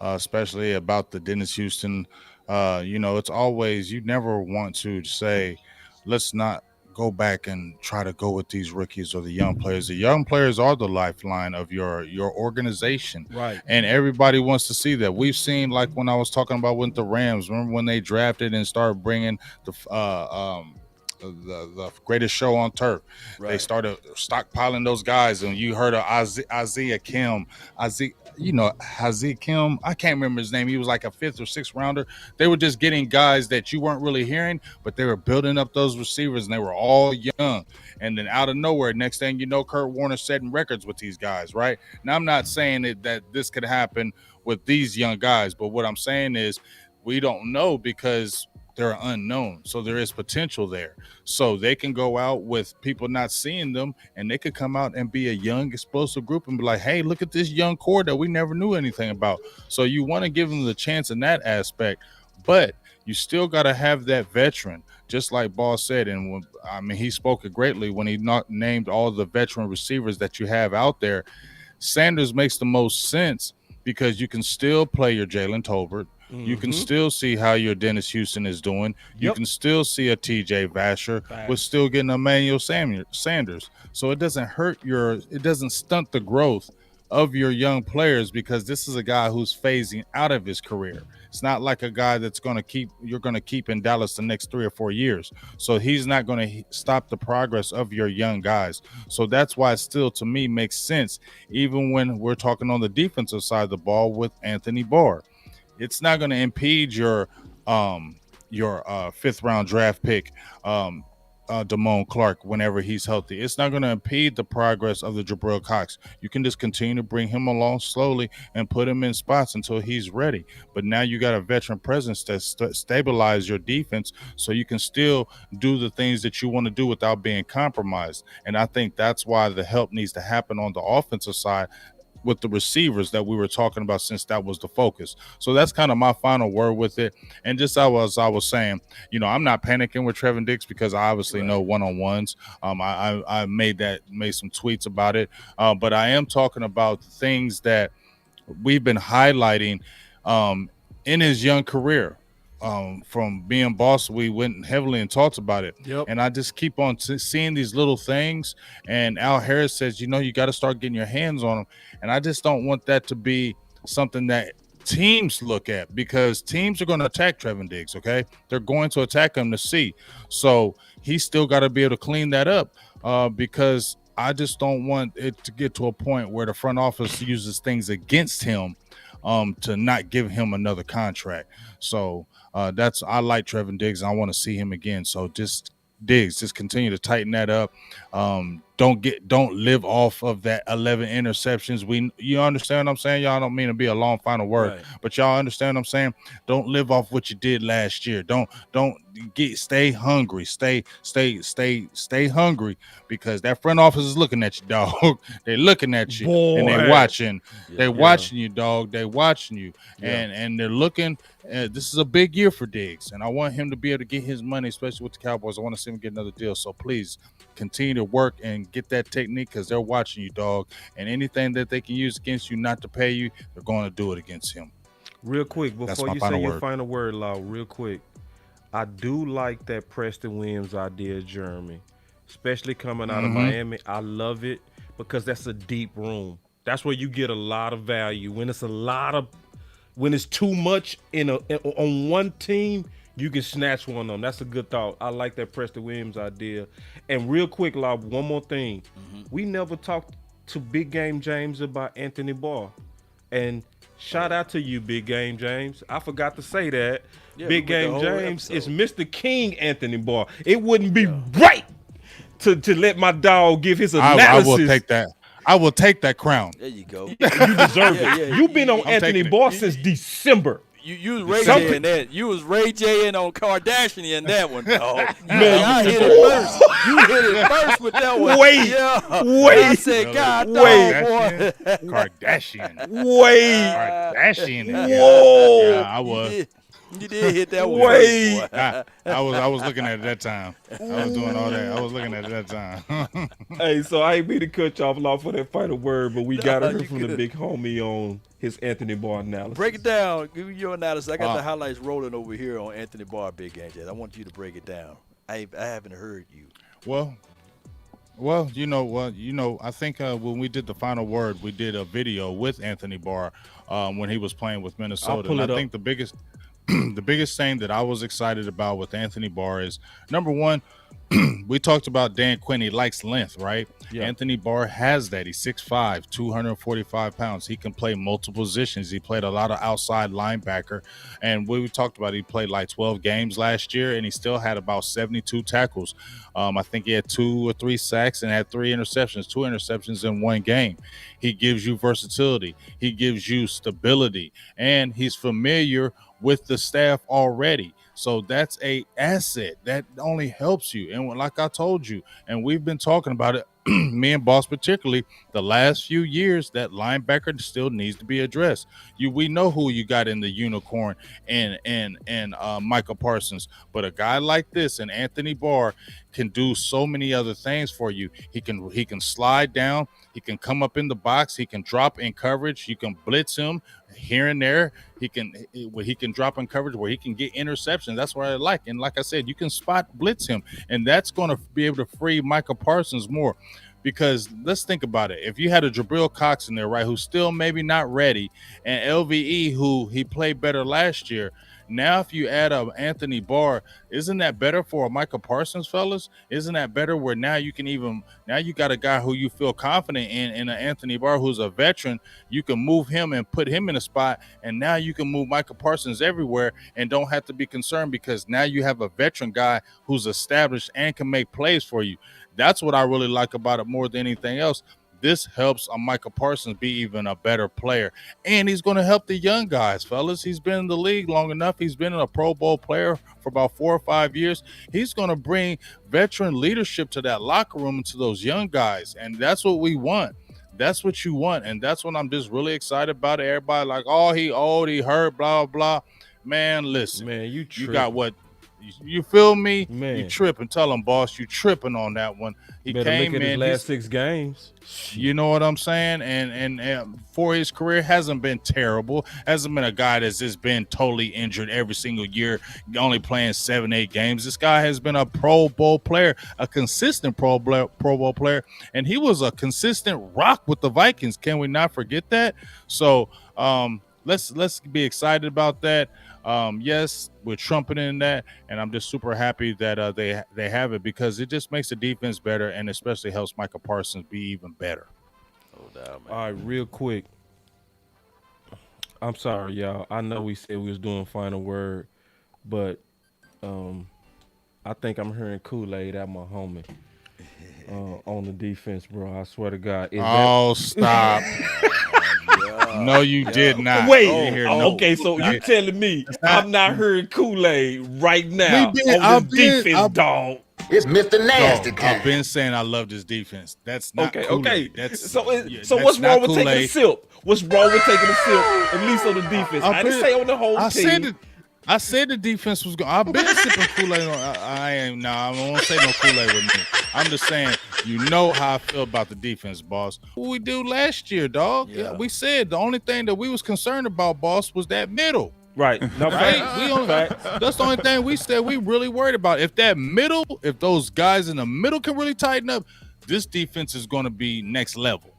especially about the Dennis Houston. It's always, you never want to say, let's not go back and try to go with these rookies or the young players. The young players are the lifeline of your organization. Right. And everybody wants to see that. We've seen, like when I was talking about with the Rams, remember when they drafted and started bringing the the greatest show on turf. Right. They started stockpiling those guys, and you heard of Isaiah Kim. Isaiah Kim. I can't remember his name. He was like a 5th or 6th rounder. They were just getting guys that you weren't really hearing, but they were building up those receivers, and they were all young. And then out of nowhere, next thing you know, Kurt Warner's setting records with these guys, right? Now, I'm not saying that this could happen with these young guys, but what I'm saying is we don't know because they're unknown. So there is potential there. So they can go out with people not seeing them, and they could come out and be a young, explosive group and be like, hey, look at this young core that we never knew anything about. So you want to give them the chance in that aspect, but you still got to have that veteran, just like Ball said. And he spoke it greatly when he named all the veteran receivers that you have out there. Sanders makes the most sense because you can still play your Jalen Tolbert. You can still see how your Dennis Houston is doing. You can still see a TJ Vasher with still getting Emmanuel Sanders. So it doesn't it doesn't stunt the growth of your young players because this is a guy who's phasing out of his career. It's not like a guy that's you're going to keep in Dallas the next 3 or 4 years. So he's not going to stop the progress of your young guys. So that's why it still, to me, makes sense, even when we're talking on the defensive side of the ball with Anthony Barr. It's not going to impede your 5th round draft pick, Damone Clark, whenever he's healthy. It's not going to impede the progress of the Jabril Cox. You can just continue to bring him along slowly and put him in spots until he's ready. But now you got a veteran presence that stabilize your defense so you can still do the things that you want to do without being compromised. And I think that's why the help needs to happen on the offensive side with the receivers that we were talking about, since that was the focus. So that's kind of my final word with it. And just I was saying, I'm not panicking with Trevon Diggs because I obviously know one-on-ones. I made some tweets about it. But I am talking about things that we've been highlighting in his young career. From being boss, we went heavily and talked about it. And I just keep on seeing these little things. And Al Harris says, you got to start getting your hands on them. And I just don't want that to be something that teams look at, because teams are going to attack Trevon Diggs, okay? They're going to attack him to see. So he's still got to be able to clean that up because I just don't want it to get to a point where the front office uses things against him to not give him another contract. So I like Trevon Diggs, and I want to see him again. So just continue to tighten that up. Don't live off of that 11 interceptions. You understand what I'm saying? Y'all don't mean to be a long final word, but y'all understand what I'm saying? Don't live off what you did last year. Stay hungry. Stay hungry, because that front office is looking at you, dog. They're looking at you, and they're watching. They're watching you, dog. They're watching you, and they're looking. This is a big year for Diggs, and I want him to be able to get his money, especially with the Cowboys. I want to see him get another deal. So please continue to work and get that technique, because they're watching you, dog. And anything that they can use against you not to pay you, they're going to do it against him. Real quick, before you say your final word, Law, real quick, I do like that Preston Williams idea, Jeremy, especially coming out of Miami. I love it because that's a deep room. That's where you get a lot of value. When it's too much on one team, you can snatch one of them. That's a good thought. I like that Preston Williams idea. And real quick, Law, one more thing. We never talked to Big Game James about Anthony Barr. And shout out to you, Big Game James. I forgot to say that. Yeah, Big Game James is Mr. King Anthony Barr. It wouldn't be right to let my dog give his analysis. I will take that. I will take that crown. There you go. You deserve it. You've been on Anthony Barr since December. You was Ray J in that. You was Ray J in on Kardashian in that one, dog. Man, I hit it first. You hit it first with that one. Wait. I said, God, boy. Kardashian. Kardashian. Whoa. Yeah, I was. You did hit that one. Wait. I was looking at it that time. I was doing all that. I was looking at it that time. Hey, so I ain't mean to cut you off, Law, for that final word, but we got to hear from the big homie on his Anthony Barr analysis. Break it down. Give me your analysis. I got the highlights rolling over here on Anthony Barr, Big Game J. I want you to break it down. I haven't heard you. Well, I think when we did the final word, we did a video with Anthony Barr when he was playing with Minnesota. I'll pull it I up. think the biggest the biggest thing that I was excited about with Anthony Barr is, number one, we talked about Dan Quinn. He likes length, right? Yeah. Anthony Barr has that. He's 6'5", 245 pounds. He can play multiple positions. He played a lot of outside linebacker. And we talked about, he played like 12 games last year, and he still had about 72 tackles. I think he had 2 or 3 sacks and had 3 interceptions, 2 interceptions in one game. He gives you versatility. He gives you stability. And he's familiar with the staff already. So that's a asset that only helps you. And like I told you, and we've been talking about it, me and Boss particularly, the last few years, that linebacker still needs to be addressed. We know who you got in the unicorn and Michael Parsons, but a guy like this and Anthony Barr can do so many other things for you. He can slide down, he can come up in the box, he can drop in coverage, you can blitz him here and there. He can drop in coverage where he can get interceptions. That's what I like. And like I said, you can spot blitz him, and that's going to be able to free Michael Parsons more. Because let's think about it. If you had a Jabril Cox in there, right, who's still maybe not ready, and LVE, who he played better last year, now if you add up Anthony Barr, isn't that better for Michael Parsons, fellas? Isn't that better where now you got a guy who you feel confident in an Anthony Barr who's a veteran. You can move him and put him in a spot, and now you can move Michael Parsons everywhere and don't have to be concerned because now you have a veteran guy who's established and can make plays for you. That's what I really like about it more than anything else. This helps Michael Parsons be even a better player. And he's going to help the young guys, fellas. He's been in the league long enough. He's been a Pro Bowl player for about 4 or 5 years. He's going to bring veteran leadership to that locker room and to those young guys. And that's what we want. That's what you want. And that's what I'm just really excited about. Everybody like, oh, he old, he hurt, blah, blah. Man, listen. Man, you got what? You feel me? Man. You tripping. Tell him, boss, you tripping on that one. He better came look at in his last 6 games. You know what I'm saying? And for his career, hasn't been terrible. Hasn't been a guy that's just been totally injured every single year, only playing 7-8 games. This guy has been a Pro Bowl player, a consistent Pro Bowl player, and he was a consistent rock with the Vikings. Can we not forget that? So let's be excited about that. Yes, we're trumpeting that, and I'm just super happy that they have it because it just makes the defense better and especially helps Michael Parsons be even better. No doubt, man. All right, real quick. I'm sorry, y'all. I know we said we was doing final word, but I think I'm hearing Kool-Aid at my homie on the defense, bro. I swear to God. Stop. No, you did not. Wait. Okay, so you telling me I'm not hearing Kool-Aid right now on this defense, dog? It's Mr. Nasty time. I've been saying I love this defense. That's not okay. That's, so that's what's wrong with Kool-Aid. taking a sip? What's wrong with taking a sip? At least on the defense. I didn't say on the whole team. I said the defense was going. I've been sipping Kool-Aid. I won't say no Kool-Aid with me. I'm just saying, you know how I feel about the defense, boss. What we do last year, dog. Yeah. We said the only thing that we was concerned about, boss, was that middle. Right. No, right? That's the only thing we said we really worried about. If that middle, if those guys in the middle can really tighten up, this defense is going to be next level.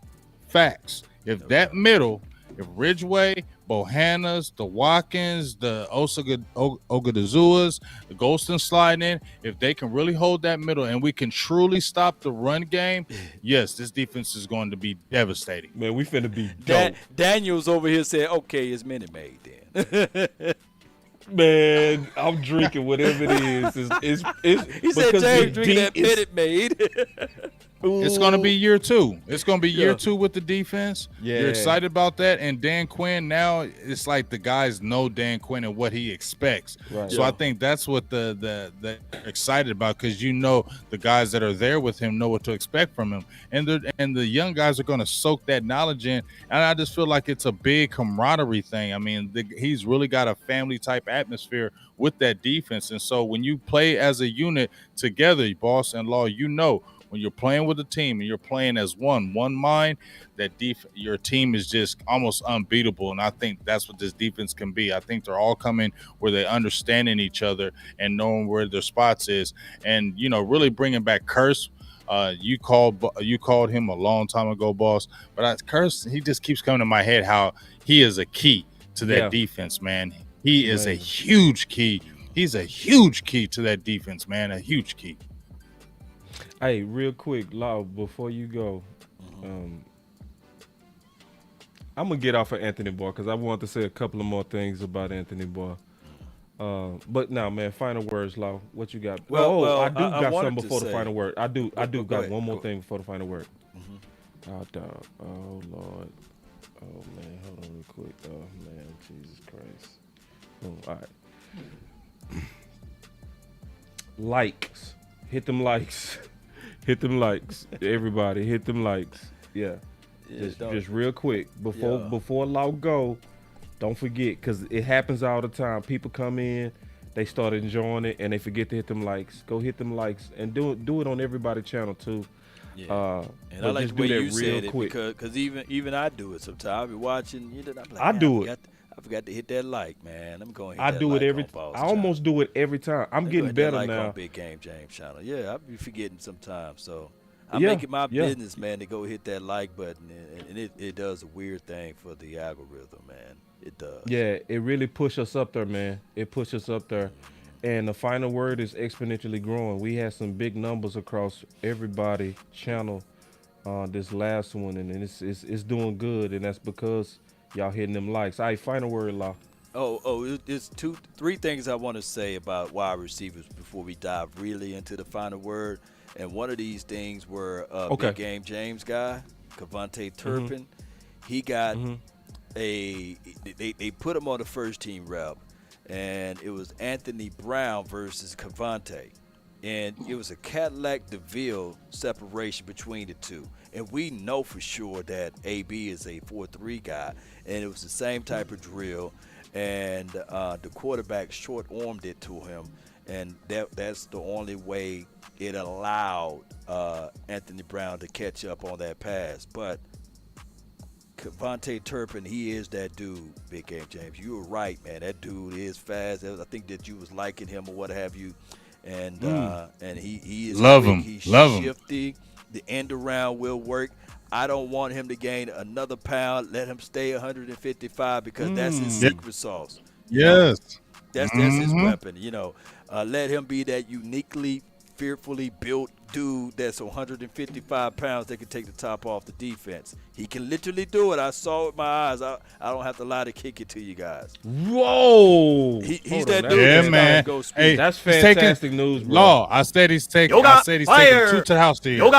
Facts. If that middle, if Ridgeway, Bohanna's, the Watkins, the Ogadazuas, the Golston sliding in, if they can really hold that middle and we can truly stop the run game, yes, this defense is going to be devastating. Man, we finna be dope. Daniel's over here saying, okay, it's Minute Maid then. Man, I'm drinking whatever it is. He said James drinking that Minute Maid. It's going to be year 2. It's going to be year 2 with the defense. Yeah. You're excited about that. And Dan Quinn, now it's like the guys know Dan Quinn and what he expects. Right. So I think that's what the excited about, because you know the guys that are there with him know what to expect from him. And the young guys are going to soak that knowledge in. And I just feel like it's a big camaraderie thing. I mean, he's really got a family-type atmosphere with that defense. And so when you play as a unit together, boss and Law, you know, when you're playing with a team and you're playing as one mind, your team is just almost unbeatable. And I think that's what this defense can be. I think they're all coming where they're understanding each other and knowing where their spots is. And, you know, really bringing back Curse. You called him a long time ago, boss. But Curse, he just keeps coming to my head how he is a key to that defense, man. He is a huge key. He's a huge key to that defense, man. A huge key. Hey, real quick, Law, before you go, I'm gonna get off of Anthony Barr because I want to say a couple of more things about Anthony Barr. But now, man, final words, Law. What you got? Well, I got wanted something to before the say- final word. I do go got ahead, one more go. thing before the final word. Oh, dog. Oh, Lord. Oh, man. Hold on real quick. Oh, man. Jesus Christ. Boom. All right. Likes. Hit them likes. Hit them likes. Everybody, hit them likes. Yeah. Just real quick. Before Law go, don't forget, because it happens all the time. People come in, they start enjoying it, and they forget to hit them likes. Go hit them likes. And do it on everybody's channel, too. Yeah. And I like the way you said it because even I do it sometimes. I'll be watching. I'm like, I do it. I forgot to hit that like, man. I'm going. I do it every. I almost do it every time. I'm getting better now. On Big Game James channel. Yeah, I be forgetting sometimes. So I'm making my business, man, to go hit that like button, and it does a weird thing for the algorithm, man. It does. Yeah, it really pushes us up there, man. It pushes us up there. And the final word is exponentially growing. We had some big numbers across everybody's channel this last one, and it's doing good, and that's because y'all hitting them likes. All right, final word, Law. It's three things I want to say about wide receivers before we dive really into the final word. And one of these things were Big Game James guy, Kevontae Turpin. He got they put him on the first team rep. And it was Anthony Brown versus Kevontae. And it was a Cadillac DeVille separation between the two. And we know for sure that AB is a 4-3 guy. And it was the same type of drill. And the quarterback short-armed it to him. And that's the only way it allowed Anthony Brown to catch up on that pass. But Kevontae Turpin, he is that dude, Big Game James. You were right, man. That dude is fast. I think that you was liking him or what have you. And he is love quick. him. He's Love shifty. Him. The end around will work. I don't want him to gain another pound. Let him stay 155 because that's his secret sauce. Yes. That's his weapon. Let him be that uniquely, fearfully built dude that's 155 pounds that can take the top off the defense. He can literally do it. I saw it with my eyes. I don't have to lie to kick it to you guys. Whoa! He's that dude. Yeah, man. Hey, that's fantastic news, bro. Law, I said he's taking 2 to the house this year.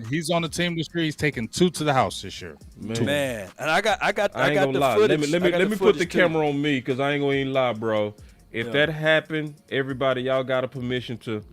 He's on the team this year. He's taking 2 to the house this year. Man. And I got the the lie. footage. Let me put the camera on me because I ain't gonna even lie, bro. If that happened, everybody, y'all got a permission to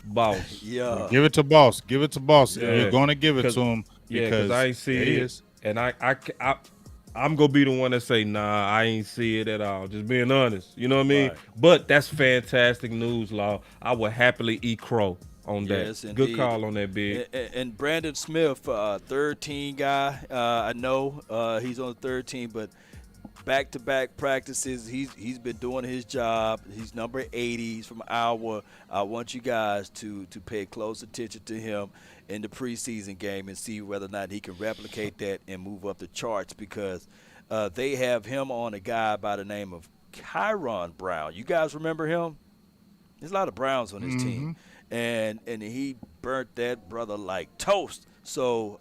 boss. Yeah. Give it to boss. Give it to boss. Yeah. You're gonna give it to him because I ain't see it. And I'm gonna be the one that say, nah, I ain't see it at all. Just being honest. You know what I mean? Right. But that's fantastic news, Law. I would happily eat crow on that. Yes, Good indeed. call on that, big. And Brandon Smith, third team guy. I know he's on the third team, but back-to-back practices, he's been doing his job. He's number 80. He's from Iowa. I want you guys to pay close attention to him in the preseason game and see whether or not he can replicate that and move up the charts because they have him on a guy by the name of Kyron Brown. You guys remember him? There's a lot of Browns on his team. And he burnt that brother like toast. So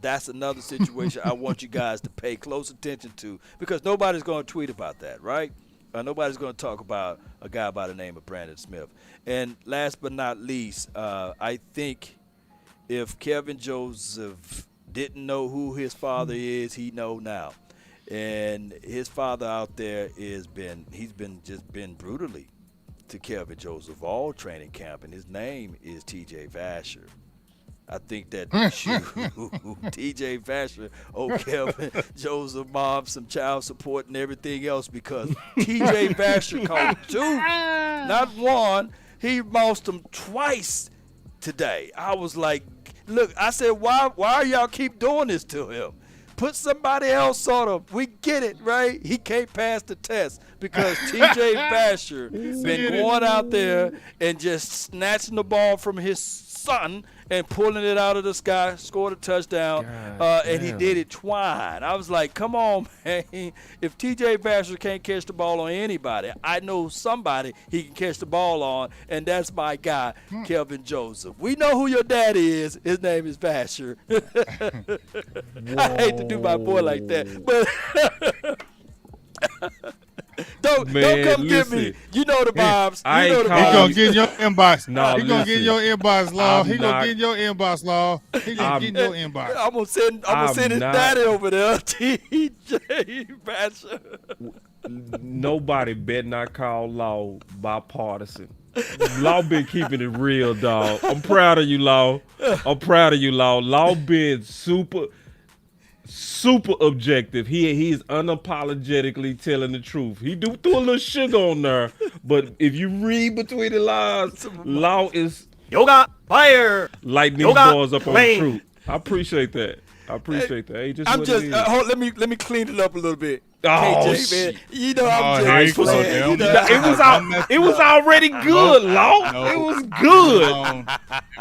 that's another situation I want you guys to pay close attention to because nobody's going to tweet about that, right? Nobody's going to talk about a guy by the name of Brandon Smith. And last but not least, I think if Kevin Joseph didn't know who his father is, he know now. And his father out there he's been brutally to Kevin Joseph all training camp, and his name is TJ Vasher. I think that TJ Vasher, Kevin Joseph mom, some child support and everything else because TJ Vasher caught 2, not 1. He lost them twice today. I was like, look, I said, why y'all keep doing this to him? Put somebody else on him. We get it, right? He can't pass the test because TJ Vasher been going out there and just snatching the ball from his son and pulling it out of the sky, scored a touchdown, and he damn. did it twine. I was like, come on, man. If T.J. Basher can't catch the ball on anybody, I know somebody he can catch the ball on, and that's my guy, Kelvin Joseph. We know who your daddy is. His name is Basher. I hate to do my boy like that, but don't come get me. You know the vibes. I You know ain't the He calling vibes. gonna get in your inbox. No, he gonna get in your inbox, Law. I'm He gonna not- get in your inbox, Law. He gonna get in your inbox. I'm gonna send his not- daddy over there, T.J. Basher. Nobody better not call Law bipartisan. Law been keeping it real, dog. I'm proud of you, Law. I'm proud of you, Law. Law been super objective. He's unapologetically telling the truth. He do throw a little sugar on there, but if you read between the lines, Law is Yoga fire. lighting these Yoga boys up on the lane. truth. I appreciate that. Hey, just I'm what just it is. hold, let me clean it up a little bit. Oh, KJ, man, shit. you know I'm Oh, here you just go, playing. Dale. You know, It was already good, Law. No. It was good. Um,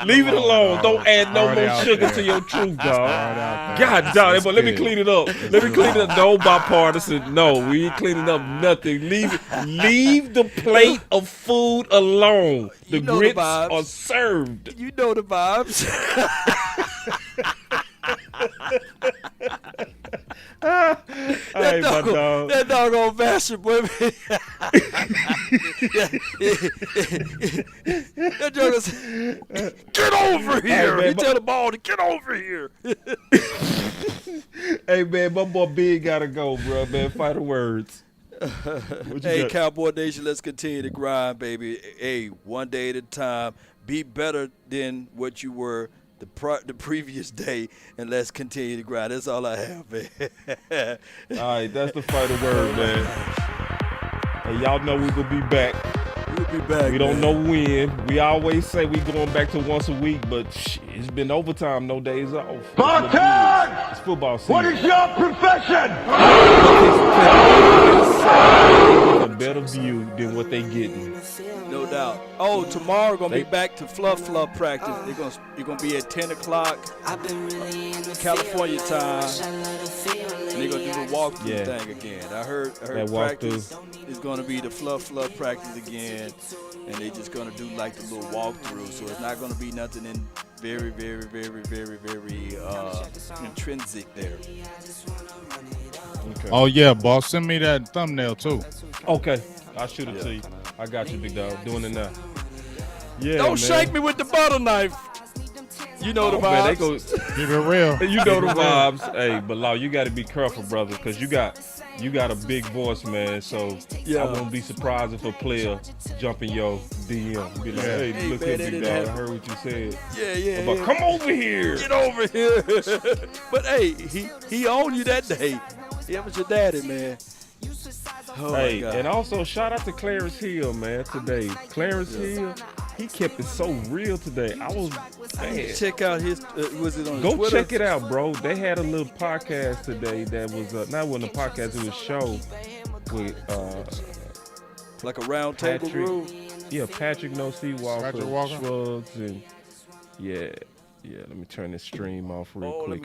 Leave it alone. no. Don't add no Already more out sugar there. to your truth, dog. Already out there. God, dog. It's But let me good. clean it up. Let me clean it up. No bipartisan. No, we ain't cleaning up nothing. Leave the plate of food alone. The You know the grits vibes. are served. you know the vibes. Hey, my dog. That doggone Basher, boy. That joker said, get over here. man, He tell the ball to get over here. Hey, man, my boy Big gotta go, bro, man. Fight the words. What you Hey, got? Cowboy Nation, let's continue to grind, baby. Hey, one day at a time. Be better than what you were the previous day, and let's continue to grind. That's all I have, man. All right, that's the fight the word, man. Hey, y'all know we gonna be back. We'll be back. We don't man. know when. We always say we going back to once a week, but shit, it's been overtime, no days off. That's what it is. It's football season. What is your profession? A better view than what they getting. No doubt. Oh, tomorrow gonna be back to fluff practice. You're gonna be at 10 o'clock California time. And they're gonna do the walkthrough thing again. I heard That practice is gonna be the fluff practice again, and they just gonna do like the little walkthrough. So it's not gonna be nothing in very intrinsic there. Okay. Oh yeah, boss. Send me that thumbnail too. Okay. I'll shoot it to you. I got you, big dog. Doing it now. Yeah, Don't man. shake me with the butter knife. You know the Man, they vibes. go. Keep it real. You know the vibes. Hey, but Law, you got to be careful, brother, because you got a big voice, man. So I won't be surprised if a player jump in your DM, be like, "Hey, look man, here, that big didn't dog. I happen. heard what you said. Yeah. About come over here." Get over here. But hey, he owned you that day. That was your daddy, man. Oh my Hey, God. and also shout out to Clarence Hill, man. Today, Clarence Hill, he kept it so real today. I was man. Check out his. Was it on his Go Twitter? check it out, bro. They had a little podcast today that was not wasn't a podcast, it was a show with Like a round table Patrick. rule. Yeah, Patrick No C Walker, Patrick Walker? Shrugs, and yeah. Let me turn this stream off real quick.